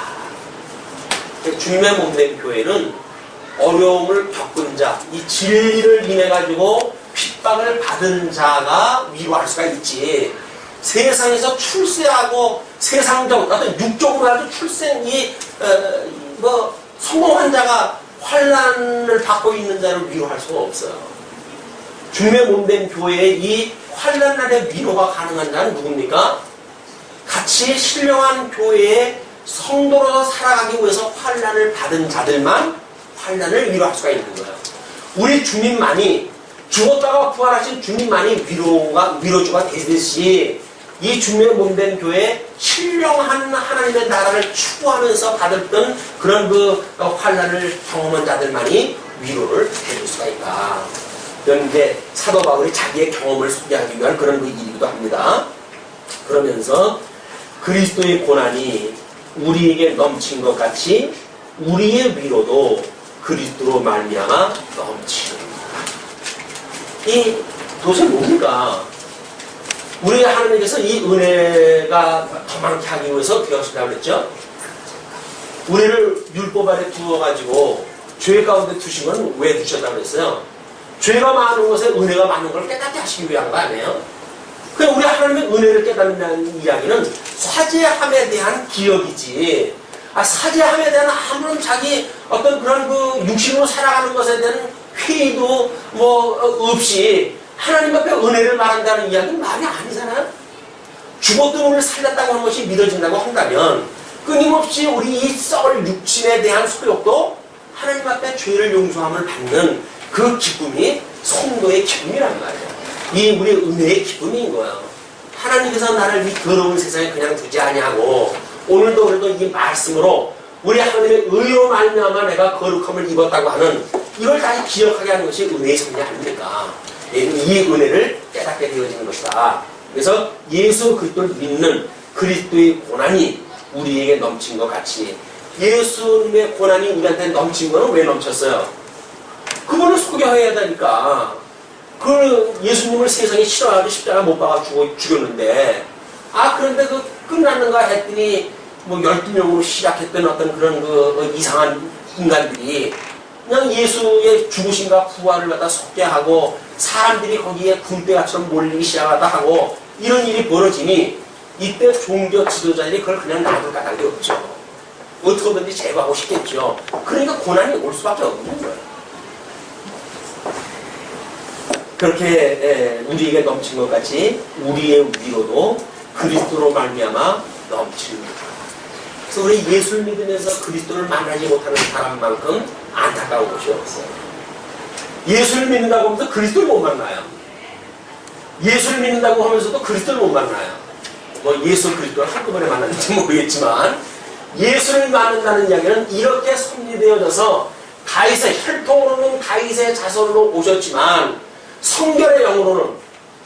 주님의 몸된 교회는 어려움을 겪은 자, 이 진리를 인해 가지고 핍박을 받은 자가 위로할 수가 있지. 세상에서 출세하고 세상적 어떤 육적으로라도 성공한 자가 환난을 받고 있는 자를 위로할 수가 없어요. 주님의 몸된 교회의 이 환난 날에 위로가 가능한 자는 누굽니까? 같이 신령한 교회의 성도로 살아가기 위해서 환난을 받은 자들만 환난을 위로할 수가 있는 거예요. 우리 주님만이 죽었다가 부활하신 주님만이 위로주가 되듯이 이 주님의 몸된 교회에 신령한 하나님의 나라를 추구하면서 받았던 그런 그 환난을 경험한 자들만이 위로를 해줄 수가 있다. 그런데 사도 바울이 자기의 경험을 소개하기 위한 그런 그 일이기도 합니다. 그러면서 그리스도의 고난이 우리에게 넘친 것 같이 우리의 위로도 그리스도로 말미암아 넘치는다. 이 도대체 뭡니까? 우리 하나님께서 이 은혜가 더 많게 하기 위해서 어떻게 하신다고 그랬죠? 우리를 율법 아래 두어가지고 죄 가운데 두신 건 왜 두셨다고 그랬어요? 죄가 많은 것에 은혜가 많은 걸 깨닫게 하시기 위한 거 아니에요? 그냥 우리 하나님의 은혜를 깨닫는다는 이야기는 사죄함에 대한 기억이지. 사죄함에 대한 아무런 자기 어떤 그런 그 육신으로 살아가는 것에 대한 회의도 없이 하나님 앞에 은혜를 말한다는 이야기는 말이 아니잖아요. 죽었던 우리를 살렸다고 하는 것이 믿어진다고 한다면 끊임없이 우리 이 썩을 육신에 대한 소욕도 하나님 앞에 죄를 용서함을 받는 그 기쁨이 성도의 기쁨이란 말이에요. 이 우리 은혜의 기쁨인 거예요. 하나님께서 나를 이 더러운 세상에 그냥 두지 아니하고 오늘도 그래도 이 말씀으로 우리 하나님의 의로 말미암아 내가 거룩함을 입었다고 하는 이걸 다시 기억하게 하는 것이 은혜의 성리 아닙니까? 이 은혜를 깨닫게 되어지는 것이다. 그래서 예수 그리스도를 믿는 그리스도의 고난이 우리에게 넘친 것 같이 예수님의 고난이 우리한테 넘친 거는 왜 넘쳤어요? 그분을 소개해야 되니까. 그 예수님을 세상에 싫어하고 십자가 못 박아 죽였는데 그런데 그 끝났는가 했더니 12명으로 시작했던 어떤 그런 그 이상한 인간들이 그냥 예수의 죽으심과 부활을 갖다 속죄하고 사람들이 거기에 군대가처럼 몰리기 시작하다 하고 이런 일이 벌어지니 이때 종교 지도자들이 그걸 그냥 놔둘 까닭이 없죠. 어떻게든지 제거하고 싶겠죠. 그러니까 고난이 올 수밖에 없는 거예요. 그렇게 우리에게 넘친 것 같이 우리의 위로도 그리스도로 말미암아 넘칩니다. 그래서 우리 예수를 믿으면서 그리스도를 만나지 못하는 사람만큼 안타까운 것이 없어요. 예수를 믿는다고 하면서 그리스도를 못 만나요. 예수를 믿는다고 하면서도 그리스도를 못 만나요. 뭐 예수 그리스도를 한꺼번에 만났는지 모르겠지만 예수를 만난다는 이야기는 이렇게 섭리되어져서 다윗의 혈통으로는 다윗의 자손으로 오셨지만 성결의 영으로는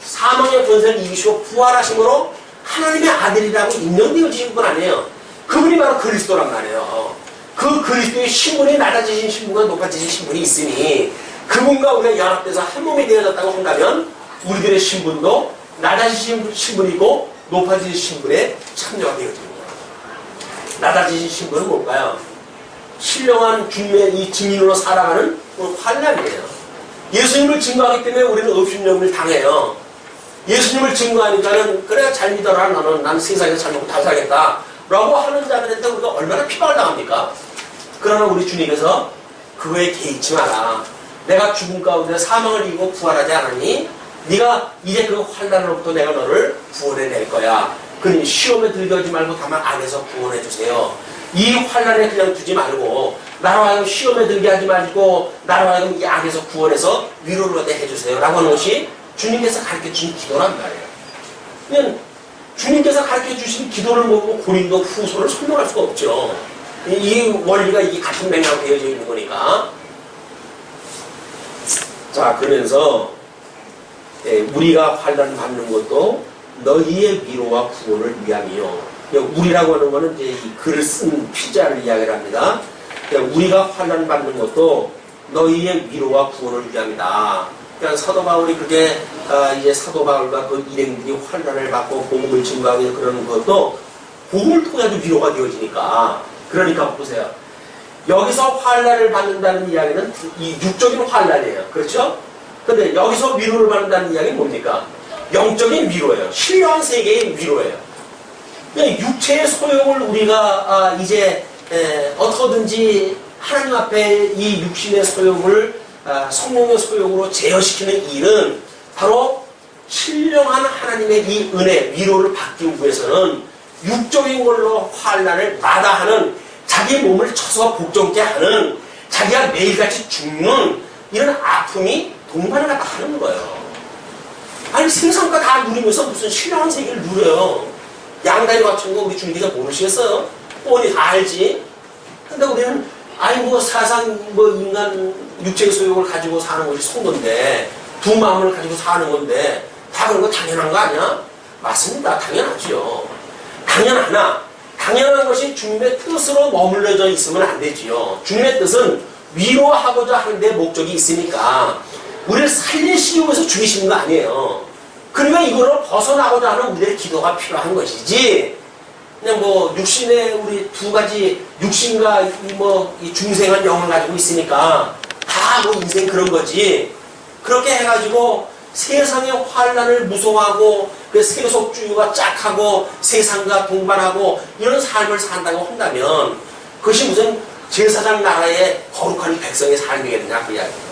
사망의 권세를 이기시고 부활하심으로 하나님의 아들이라고 인정되어지신 분 아니에요. 그분이 바로 그리스도란 말이에요. 그 그리스도의 신분이 낮아지신 신분과 높아지신 신분이 있으니 그분과 우리가 연합돼서 한 몸이 되어졌다고 한다면 우리들의 신분도 낮아지신 신분이고 높아지신 신분에 참여가 되어집니다. 낮아지신 신분은 뭘까요? 신령한 주님의 이 증인으로 살아가는 환난이에요. 예수님을 증거하기 때문에 우리는 업신여김을 당해요. 예수님을 증거하니까는 그래 잘 믿어라 너는 난 세상에서 잘 먹고 잘 살겠다 라고 하는 자들한테 우리가 얼마나 피박을 당합니까? 그러나 우리 주님께서 그거에 개의치 마라. 내가 죽음 가운데 사망을 이기고 부활하지 않았니? 네가 이제 그 환난으로부터 내가 너를 구원해낼 거야. 그러니 시험에 들게 하지 말고 다만 악에서 구원해 주세요. 이 환난에 그냥 두지 말고 나로 하여금 시험에 들게 하지 말고 나로 하여금 이 악에서 구원해서 위로를 얻게 해주세요 라고 하는 것이 주님께서 가르쳐주신 기도란 말이에요. 그냥 주님께서 가르쳐주신 기도를 보고 고린도 후서를 설명할 수가 없죠. 이 원리가 이게 같은 맥락으로 되어져 있는 거니까. 자, 그러면서 우리가 환난 받는 것도 너희의 위로와 구원을 위함이요. 우리라고 하는 것은 이제 이 글을 쓴 피자를 이야기를 합니다. 우리가 환난 받는 것도 너희의 위로와 구원을 위함이다. 그냥 사도 바울이 그게 이제 사도 바울과 그 일행들이 환난을 받고 복음을 증거하게 그러는 것도 복음을 통해서 위로가 되어지니까. 그러니까 보세요. 여기서 환난을 받는다는 이야기는 이 육적인 환난이에요. 그렇죠? 근데 여기서 위로를 받는다는 이야기는 뭡니까? 영적인 위로예요. 신령한 세계의 위로예요. 육체의 소용을 우리가 이제 어떻게든지 하나님 앞에 이 육신의 소용을 성령의 소용으로 제어시키는 일은 바로 신령한 하나님의 이 은혜, 위로를 받기 위해서는 육적인 걸로 환난을 마다하는 자기 몸을 쳐서 복종케 하는 자기가 매일같이 죽는 이런 아픔이 동반을 갖다 하는 거예요. 아니 세상과 다 누리면서 무슨 신령한 세계를 누려요. 양다리 맞춘 거 우리 주님께서 모르시겠어요? 뻔히 다 알지. 근데 우리는 아니 뭐 사상 뭐 인간 육체의 소욕을 가지고 사는 것이 손건데 두 마음을 가지고 사는 건데 다 그런 거 당연한 거 아니야? 맞습니다. 당연하지요. 당연한 것이 주님의 뜻으로 머물러져 있으면 안 되지요. 주님의 뜻은 위로하고자 하는 데 목적이 있으니까 우리를 살리시기 위해서 죽이시는 거 아니에요. 그러니까 이거를 벗어나고자 하는 우리의 기도가 필요한 것이지. 그냥 뭐 육신의 우리 두 가지 육신과 이 중생한 영을 가지고 있으니까 다 뭐 인생 그런 거지. 그렇게 해가지고 세상의 환난을 무서워하고 그 세속주의가 짝하고 세상과 동반하고 이런 삶을 산다고 한다면 그것이 무슨 제사장 나라의 거룩한 백성의 삶이겠느냐 그 이야기예요.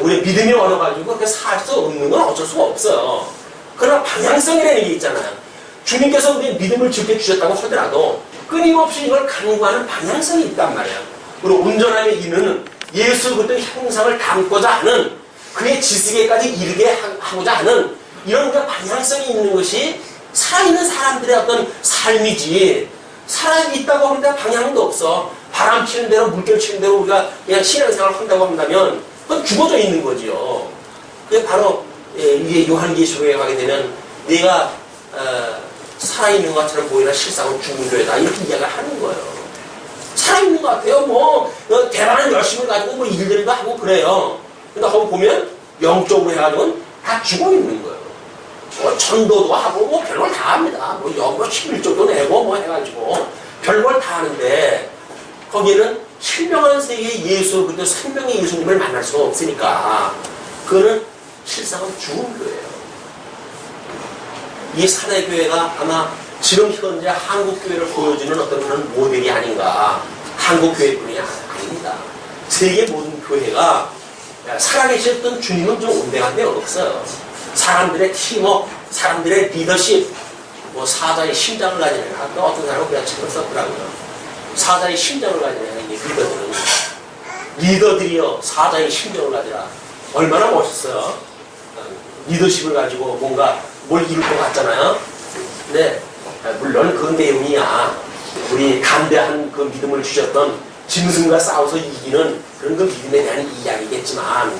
우리 믿음이 어려가지고 그렇게 살 수 없는 건 어쩔 수가 없어요. 그러나 방향성이라는 게 있잖아요. 주님께서 우리 믿음을 즐겨 주셨다고 하더라도 끊임없이 이걸 강구하는 방향성이 있단 말이에요. 그리고 온전함의 이유는 예수 그리스도의 형상을 담고자 하는 그의 지식에까지 이르게 하고자 하는 이런 그 방향성이 있는 것이 살아있는 사람들의 어떤 삶이지. 살아있다고 하는데 방향도 없어. 바람 치는 대로 물결 치는 대로 우리가 그냥 신앙생활을 한다고 한다면 그건 죽어져 있는 거지요. 그게 바로 이게 요한계시록에 가게 되면 내가 살아있는 것처럼 보이나 실상은 죽은 교회다 이렇게 이야기를 하는 거예요. 살아있는 것 같아요. 뭐 대단한 열심을 가지고 뭐 일들도 하고 그래요. 근데 거기 보면 영적으로 해가지고는 다 죽어 있는 거예요. 뭐 전도도 하고 뭐 별걸 다 합니다. 뭐 영어 11조도 내고 뭐 해가지고 별걸 다 하는데 거기에는 신명한 세계의 예수 그리고 생명의 예수님을 만날 수가 없으니까 그거는 실상은 죽은 교회예요. 이 사대교회가 아마 지금 현재 한국교회를 보여주는 어떤 그런 모델이 아닌가. 한국교회뿐이 아닙니다. 세계 모든 교회가 살아계셨던 주님은 좀 온데간 데 없어요. 사람들의 팀워크, 사람들의 리더십, 뭐 사자의 심장을 가지는 아까 어떤 사람은 그냥 책을 썼더라고요. 사자의 심장을 가지는 리더들은 리더들이요 사자의 심장을 가지라. 얼마나 멋있어요. 리더십을 가지고 뭔가 뭘 이룰 것 같잖아요. 근데 물론 그 내용이야 우리 담대한 그 믿음을 주셨던 짐승과 싸워서 이기는 그런 그 믿음에 대한 이야기겠지만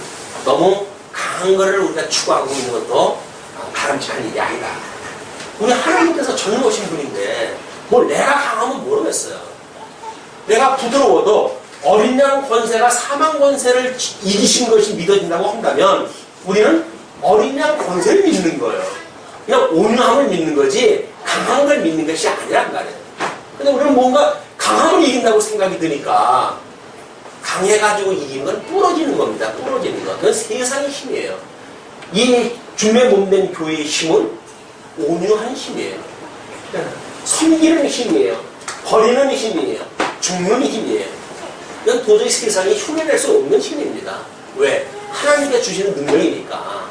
너무 강한 거를 우리가 추구하고 있는 것도 바람직한 일이 아니다. 우리 하나님께서 전혀 오신 분인데 뭘 내가 강하면 모르겠어요. 내가 부드러워도 어린 양 권세가 사망 권세를 이기신 것이 믿어진다고 한다면 우리는 어린 양 권세를 믿는 거예요. 그냥 온유함을 믿는 거지 강한 걸 믿는 것이 아니란 말이에요. 근데 우리는 뭔가 강함을 이긴다고 생각이 드니까 강해가지고 이기는 건 부러지는 겁니다. 부러지는 것. 그건 세상의 힘이에요. 이 주님의 몸된 교회의 힘은 온유한 힘이에요. 섬기는 힘이에요. 버리는 힘이에요. 죽는 힘이에요. 이건 도저히 세상이 흉내낼 수 없는 힘입니다. 왜? 하나님께 주시는 능력이니까.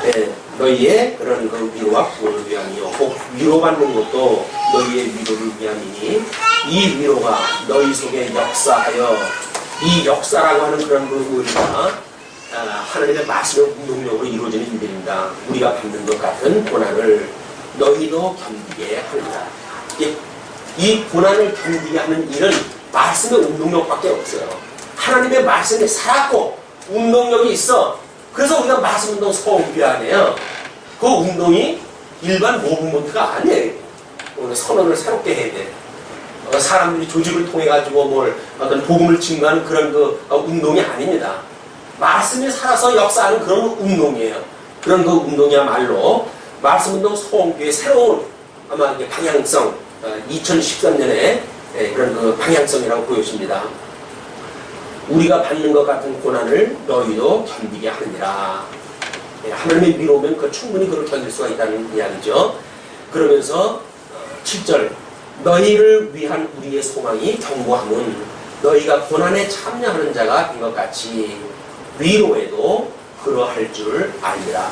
네, 너희의 그런 그 위로와 구원을 위함이요. 꼭 위로받는 것도 너희의 위로를 위함이니 이 위로가 너희 속에 역사하여 이 역사라고 하는 그런 그 의리가 하나님의 말씀의 운동력으로 이루어지는 일들입니다. 우리가 받는 것 같은 고난을 너희도 견디게 합니다. 이 고난을 견디게 하는 일은 말씀의 운동력밖에 없어요. 하나님의 말씀이 살았고 운동력이 있어. 그래서 우리가 말씀 운동 소원비하네요. 그 운동이 일반 모브먼트가 아니에요. 오늘 선언을 새롭게 해야 돼. 사람들이 조직을 통해 가지고 뭘 어떤 복음을 증거하는 그런 그 운동이 아닙니다. 말씀이 살아서 역사하는 그런 운동이에요. 그런 그 운동이야말로 말씀 운동 소원교의 새로운 아마 이제 방향성 2013년에 그런 그 방향성이라고 보여집니다. 우리가 받는 것 같은 고난을 너희도 견디게 하느니라. 하나님의 위로면 그 충분히 그걸 견딜 수가 있다는 이야기죠. 그러면서 7절 너희를 위한 우리의 소망이 견고함은 너희가 고난에 참여하는 자가 된 것 같이 위로에도 그러할 줄 알리라.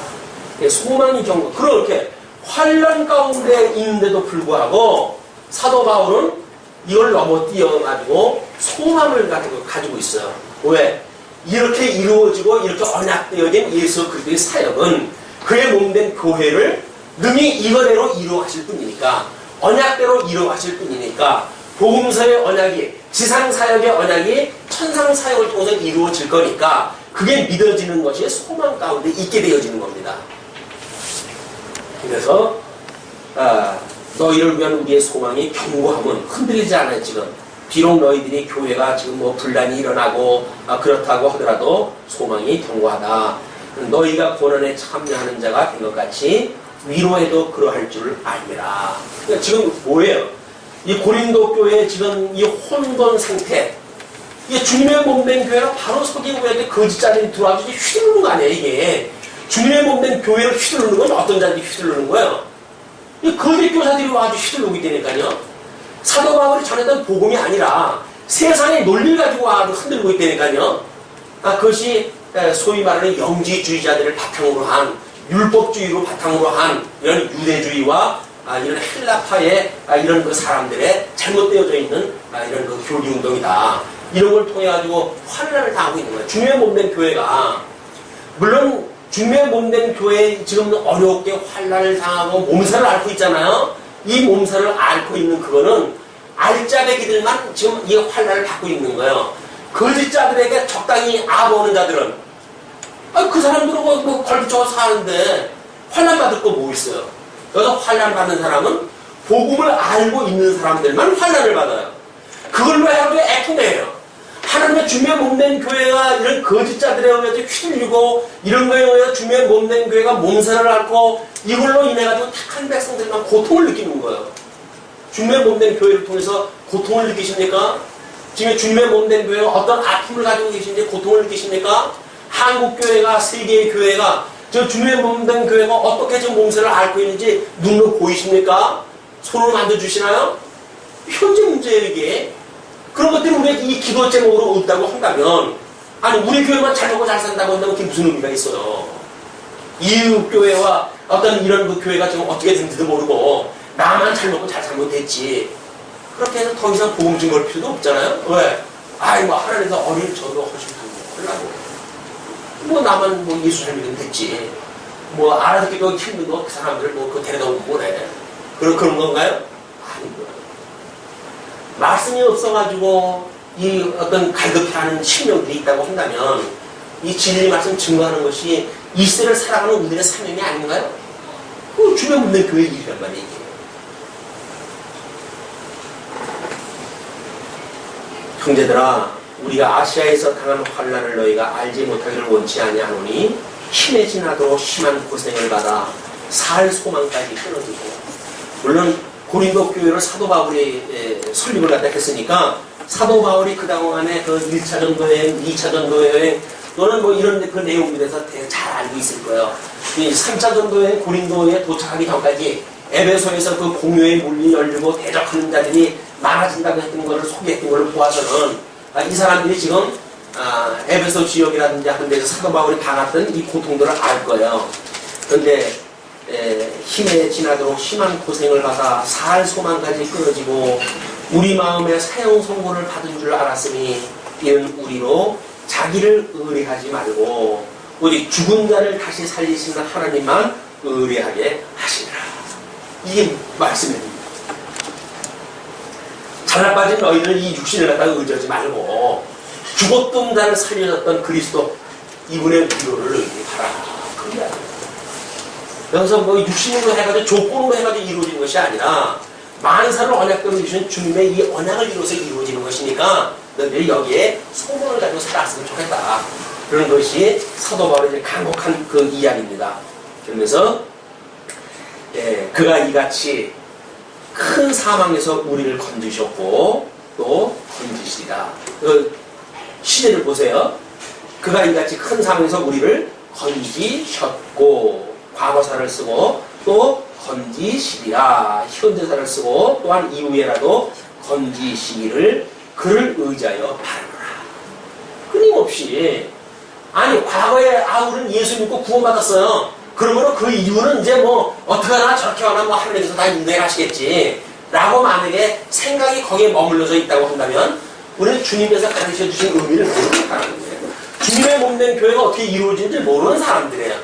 소망이 견고. 그렇게 환난 가운데 있는데도 불구하고 사도 바울은 이걸 넘어뛰어가지고 소망을 가지고 있어요. 왜? 이렇게 이루어지고 이렇게 언약되어진 예수 그리스도의 사역은 그의 몸된 교회를 능히 이거대로 이루어가실 뿐이니까 언약대로 이루어가실 뿐이니까 복음서의 언약이 지상사역의 언약이 천상사역을 통해서 이루어질 거니까 그게 믿어지는 것이 소망 가운데 있게 되어지는 겁니다. 그래서 너희를 위한 우리의 소망이 견고함은 흔들리지 않아요. 지금 비록 너희들이 교회가 지금 뭐 분란이 일어나고 그렇다고 하더라도 소망이 견고하다. 너희가 고난에 참여하는 자가 된 것 같이 위로에도 그러할 줄 알미라. 그러니까 지금 뭐예요? 이 고린도 교회의 지금 이 혼돈 상태, 이게 주님의 몸된 교회가 바로 서기 우리에게 거짓 자들이 들어와서 휘두르는 거 아니에요. 이게 주님의 몸된 교회를 휘두르는 건 어떤 자들이 휘두르는 거예요? 이 거짓 교사들이 와서 휘둘르게 되니까요. 사도 바울이 전했던 복음이 아니라 세상의 논리를 가지고 와서 흔들고 있다니까요. 그것이 소위 말하는 영지주의자들을 바탕으로 한 율법주의로 바탕으로 한 이런 유대주의와 이런 헬라파의 이런 그 사람들의 잘못되어져 있는 이런 그 교리 운동이다. 이런 걸 통해 가지고 환난을 당하고 있는 거예요. 주님의 몸된 교회가 물론 주님의 몸된 교회에 지금 어렵게 환난을 당하고 몸살을 앓고 있잖아요. 이 몸살을 앓고 있는 그거는 알짜배기들만 지금 이 환난을 받고 있는 거예요. 거짓자들에게 적당히 아보는 자들은 그 사람들은 뭐 걸쳐서 사는데 환난 받을 거 뭐 있어요? 여기서 환난 받는 사람은 복음을 알고 있는 사람들만 환난을 받아요. 그걸로 해가지고 애통해요. 하나님의 주님의 몸된 교회가 이런 거짓자들에 의해서 휘둘리고 이런 거에 의해서 주님의 몸된 교회가 몸살을 앓고 이걸로 인해가지고 택한 백성들만 고통을 느끼는 거예요. 주님의 몸된 교회를 통해서 고통을 느끼십니까? 지금 주님의 몸된 교회가 어떤 아픔을 가지고 계신지 고통을 느끼십니까? 한국교회가 세계의 교회가 저 주님의 몸된 교회가 어떻게 지금 몸살을 앓고 있는지 눈으로 보이십니까? 손으로 만져주시나요? 현재 문제예요 이게. 그런 것들이 우리가 이 기도 제목으로 없다고 한다면 아니 우리 교회만 잘 먹고 잘 산다고 한다면 그게 무슨 의미가 있어요. 이웃 교회와 어떤 이런 그 교회가 지금 어떻게 된지도 모르고 나만 잘 먹고 잘 살면 됐지. 그렇게 해서 더 이상 복음 증거할 필요도 없잖아요. 왜? 뭐 하나님께서 어린 저도 허심탄회 하려고 뭐 나만 뭐 예수 잘 믿으면 됐지. 뭐 알아듣기도 힘든 거 그 사람들 뭐 그 데려다 오고 뭐래. 그런 건가요? 아니고요. 말씀이 없어가지고 이 어떤 갈급해하는 심령들이 있다고 한다면 이 진리 말씀 증거하는 것이 이 시대를 살아가는 우리들의 사명이 아닌가요? 그 주변 묻는 교회 일이란 말이에요. 형제들아, 우리가 아시아에서 당한 환난을 너희가 알지 못하기를 원치 아니하노니 힘에 지나도록 심한 고생을 받아 살 소망까지 끊어지고. 물론 고린도 교회를 사도 바울이 설립을 갖다 했으니까 사도 바울이 그 동안에 그 1차 전도 여행, 2차 전도 여행 너는 뭐 이런 그 내용에 대해서 되게 잘 알고 있을 거예요. 이 3차 전도 여행 고린도에 도착하기 전까지 에베소에서 그 공효의 문이 열리고 대적하는 자들이 많아진다고 했던 것을 소개했던 것을 보아서는 이 사람들이 지금 에베소 지역이라든지 하는 데서 사도 바울이 당했던 이 고통들을 알 거예요. 그런데 힘에 지나도록 심한 고생을 받아 살 소망까지 끊어지고 우리 마음에 사형 선고를 받은 줄 알았으니 이는 우리로 자기를 의뢰하지 말고 오직 죽은 자를 다시 살리시는 하나님만 의뢰하게 하시라. 이게 말씀입니다. 잘나빠진 너희는 이 육신을 갖다가 의지하지 말고 죽었던 자를 살려줬던 그리스도 이분의 위로를 의지하라. 그게 아니에요. 여기서 뭐 육신으로 해가지고 조건으로 해가지고 이루어지는 것이 아니라 만사를 언약대로 주신 주님의 이 언약을 이루어서 이루어지는 것이니까 너희들이 여기에 소망을 가지고 살았으면 좋겠다. 그런 것이 사도 바울의 강력한 그 이야기입니다. 그러면서 그가 이같이 큰 사망에서 우리를 건지셨고 또 건지시리라. 그 시제를 보세요. 그가 이같이 큰 사망에서 우리를 건지셨고 과거사를 쓰고 또 건지시리라. 현재사를 쓰고 또한 이후에라도 건지시기를 그를 의지하여 바라노라. 끊임없이 아니 과거에 우리는 예수 믿고 구원받았어요. 그러면 그 이유는 이제 뭐 어떻게 하나 저렇게 하나 뭐 하나님께서 다 인도하시겠지 라고 만약에 생각이 거기에 머물러져 있다고 한다면 우리는 주님께서 가르쳐 주신 의미를 모르는 사람들이에요. 주님의 몸된 교회가 어떻게 이루어지는지 모르는 사람들이에요.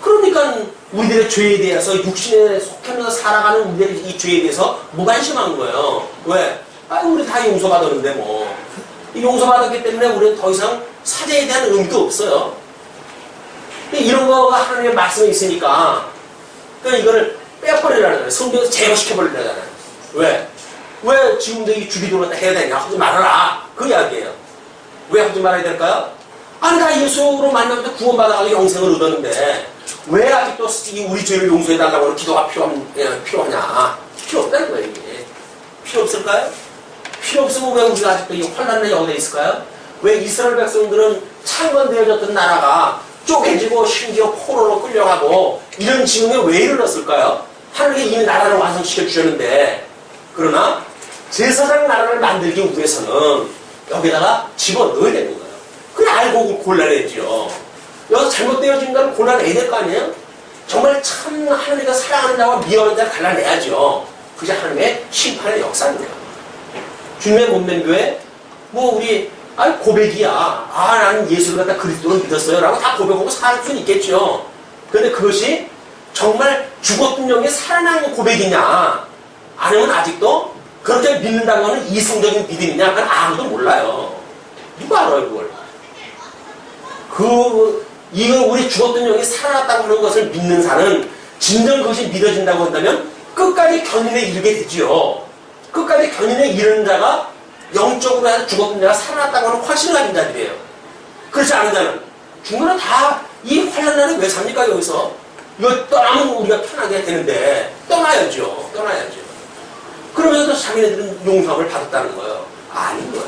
그러니까 우리들의 죄에 대해서 육신에 속하면서 살아가는 우리들의 이 죄에 대해서 무관심한 거예요. 왜? 우리 다 용서받았는데 뭐 용서받았기 때문에 우리는 더 이상 사죄에 대한 의미도 없어요. 이런 거가 하나님의 말씀에 있으니까 그러니까 이거를 빼버리라는 거예요. 성경에서 제거시켜버리라는 거예요. 왜? 왜 지금도 이 주기도를 해야 되냐? 하지 말아라. 그 이야기예요. 왜 하지 말아야 될까요? 아니 나 예수로 만나면서 구원받아가지고 영생을 얻었는데 왜 아직도 우리 죄를 용서해달라고 하는 기도가 필요하냐? 필요 없다는 거예요. 이게. 필요 없을까요? 필요 없으면 왜 우리가 아직도 이 환난에 여기에 있을까요? 왜 이스라엘 백성들은 창건되어졌던 나라가 쪼개지고 심지어 포로로 끌려가고 이런 지금에 왜 이르렀을까요? 하나님이 이 나라를 완성시켜 주셨는데 그러나 제사장 나라를 만들기 위해서는 여기다가 집어넣어야 되는 거예요. 그래 알고 골라내죠. 여기서 잘못되어진 걸 골라내야 될 거 아니에요? 정말 참 하나님과 사랑하는 자와 미워하는 자를 갈라내야죠. 그게 하나님의 심판의 역사입니다. 주님의 몸된 교회 뭐 우리 고백이야. 나는 예수를 갖다 그리스도를 믿었어요. 라고 다 고백하고 살 수는 있겠죠. 그런데 그것이 정말 죽었던 영이 살아난 고백이냐 아니면 아직도 그렇게 믿는다고 하는 이성적인 믿음이냐 그건 아무도 몰라요. 누가 알아요 그걸. 이걸 우리 죽었던 영이 살아났다고 하는 것을 믿는 사는 진정 그것이 믿어진다고 한다면 끝까지 견인에 이르게 되지요. 끝까지 견인에 이르는 자가 영적으로 해서 죽었던 자가 살아났다고 하는 확신을 가진 자들이에요. 그렇지 않은 자는 중간에 다 이 환난 날에 왜 삽니까 여기서? 이거 떠나면 우리가 편하게 되는데 떠나야죠. 그러면서 자기네들은 용서를 받았다는 거예요. 아닌 거예요.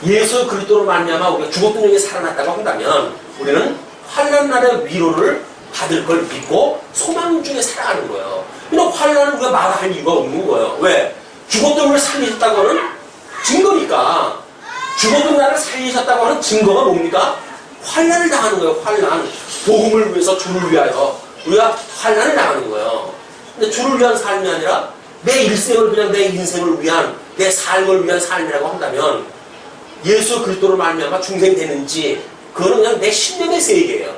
예수 그리스도로 말미암아 우리가 죽었던 영이 살아났다고 한다면 우리는 환난 날의 위로를 받을 걸 믿고 소망 중에 살아가는 거예요. 그냥 환난은 우리가 말할 이유가 없는 거예요. 왜? 죽었던 영을 살리셨다고 하는 증거니까. 죽었던 나를 살리셨다고 하는 증거가 뭡니까? 환난을 당하는 거예요. 환난. 복음을 위해서 주를 위하여 우리가 환난을 당하는 거예요. 근데 주를 위한 삶이 아니라 내 일생을 그냥 내 인생을 위한 내 삶을 위한 삶이라고 한다면 예수 그리스도로 말미암아 중생되는지 그거는 그냥 내 신념의 세계예요.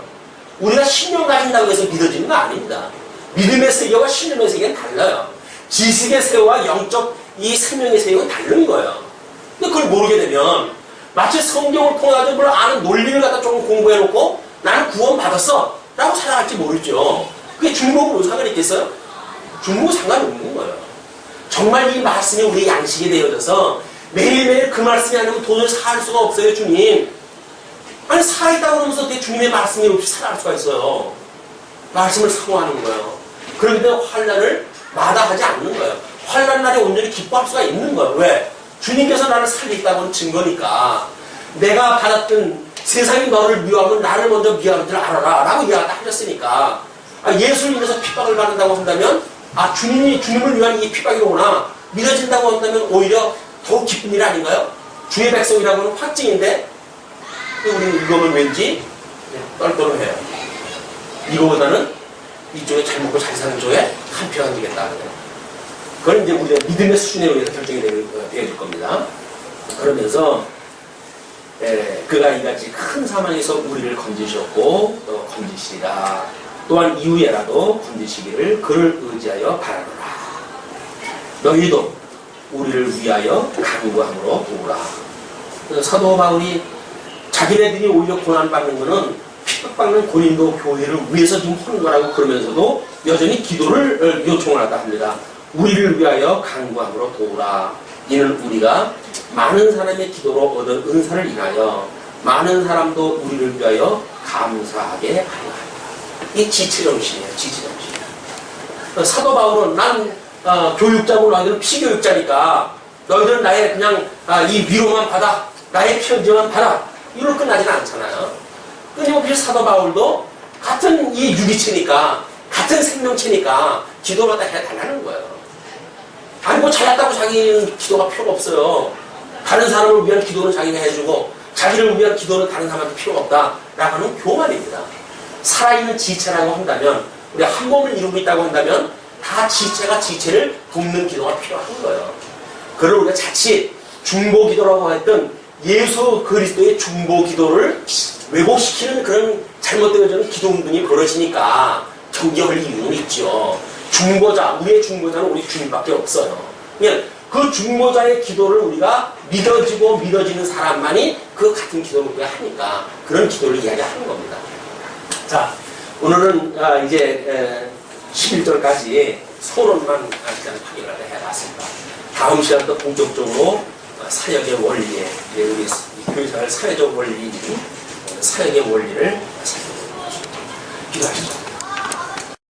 우리가 신념 가진다고 해서 믿어지는 거 아닙니다. 믿음의 세계와 신념의 세계는 달라요. 지식의 세계와 영적 이 생명의 세계는 다른 거예요. 근데 그걸 모르게 되면 마치 성경을 통해서 뭘 아는 논리를 갖다 조금 공부해놓고 나는 구원 받았어 라고 살아갈지 모르죠. 그게 중복으로 상관이 있겠어요? 중복은 상관없는 거예요. 정말 이 말씀이 우리 양식이 되어져서 매일매일 그 말씀이 아니고 도저히 살 수가 없어요. 주님, 아니 살아있다고 그러면서 어떻게 주님의 말씀이 없이 살아갈 수가 있어요. 말씀을 사모하는 거예요. 그렇기 때문에 환난을 마다하지 않는 거예요. 환난 날에 온전히 기뻐할 수가 있는 거예요. 왜? 주님께서 나를 살리겠다고 하는 증거니까. 내가 받았던 세상이 너를 미워하면 나를 먼저 미워하는 줄 알아라 라고 이야기가 하셨으니까 예수를 인해서 핍박을 받는다고 한다면 주님을 위한 이 핍박이로구나 믿어진다고 한다면 오히려 더욱 기쁜 일 아닌가요? 주의 백성이라고 하는 확증인데 우리는 이거면 왠지 떨떠름해요. 이거보다는 이쪽에 잘 먹고 잘 사는 쪽에 한 표 던지겠다. 그건 이제 우리가 믿음의 수준에 의해서 결정이 되어질 겁니다. 그러면서 그가 이같이 큰 사망에서 우리를 건지셨고 또 건지시리라. 또한 이후에라도 건지시기를 그를 의지하여 바라노라. 너희도 우리를 위하여 간구함으로 도우라. 사도 바울이 자기네들이 오히려 고난받는 것은 핍박받는 고린도 교회를 위해서 지금 하는 거라고 그러면서도 여전히 기도를 요청을 하다 합니다. 우리를 위하여 간구함으로 도우라. 이는 우리가 많은 사람의 기도로 얻은 은사를 인하여 많은 사람도 우리를 위하여 감사하게 하려 합니다. 이게 지체정신이에요. 지체정신. 사도 바울은 난 교육자고 너희들은 피교육자니까 너희들은 나의 그냥 이 위로만 받아 나의 편지만 받아 이걸로 끝나지는 않잖아요. 끊임없이 사도 바울도 같은 이 유기체니까 같은 생명체니까 기도마다 해달라는 거예요. 아니 뭐 잘났다고 자기는 기도가 필요가 없어요. 다른 사람을 위한 기도는 자기가 해주고 자기를 위한 기도는 다른 사람한테 필요가 없다라고 하는 교만입니다. 살아있는 지체라고 한다면 우리 한 몸을 이루고 있다고 한다면 다 지체가 지체를 돕는 기도가 필요한 거예요. 그걸 우리가 자칫 중보기도라고 했던 예수 그리스도의 중보기도를 왜곡시키는 그런 잘못되어지는 기도운동이 벌어지니까 경계할 이유는 있죠. 중보자, 우리의 중보자는 우리 주님밖에 없어요. 그러면 그 중보자의 기도를 우리가 믿어지고 믿어지는 사람만이 그 같은 기도를 우리가 하니까 그런 기도를 이야기하는 겁니다. 자, 오늘은 이제 11절까지 서론만 일단 확인을 해봤습니다. 다음 시간부터 본격적으로 사역의 원리에 우리 교회생활 사회적 원리인 사역의 원리를 살펴보겠습니다. 기도하시죠.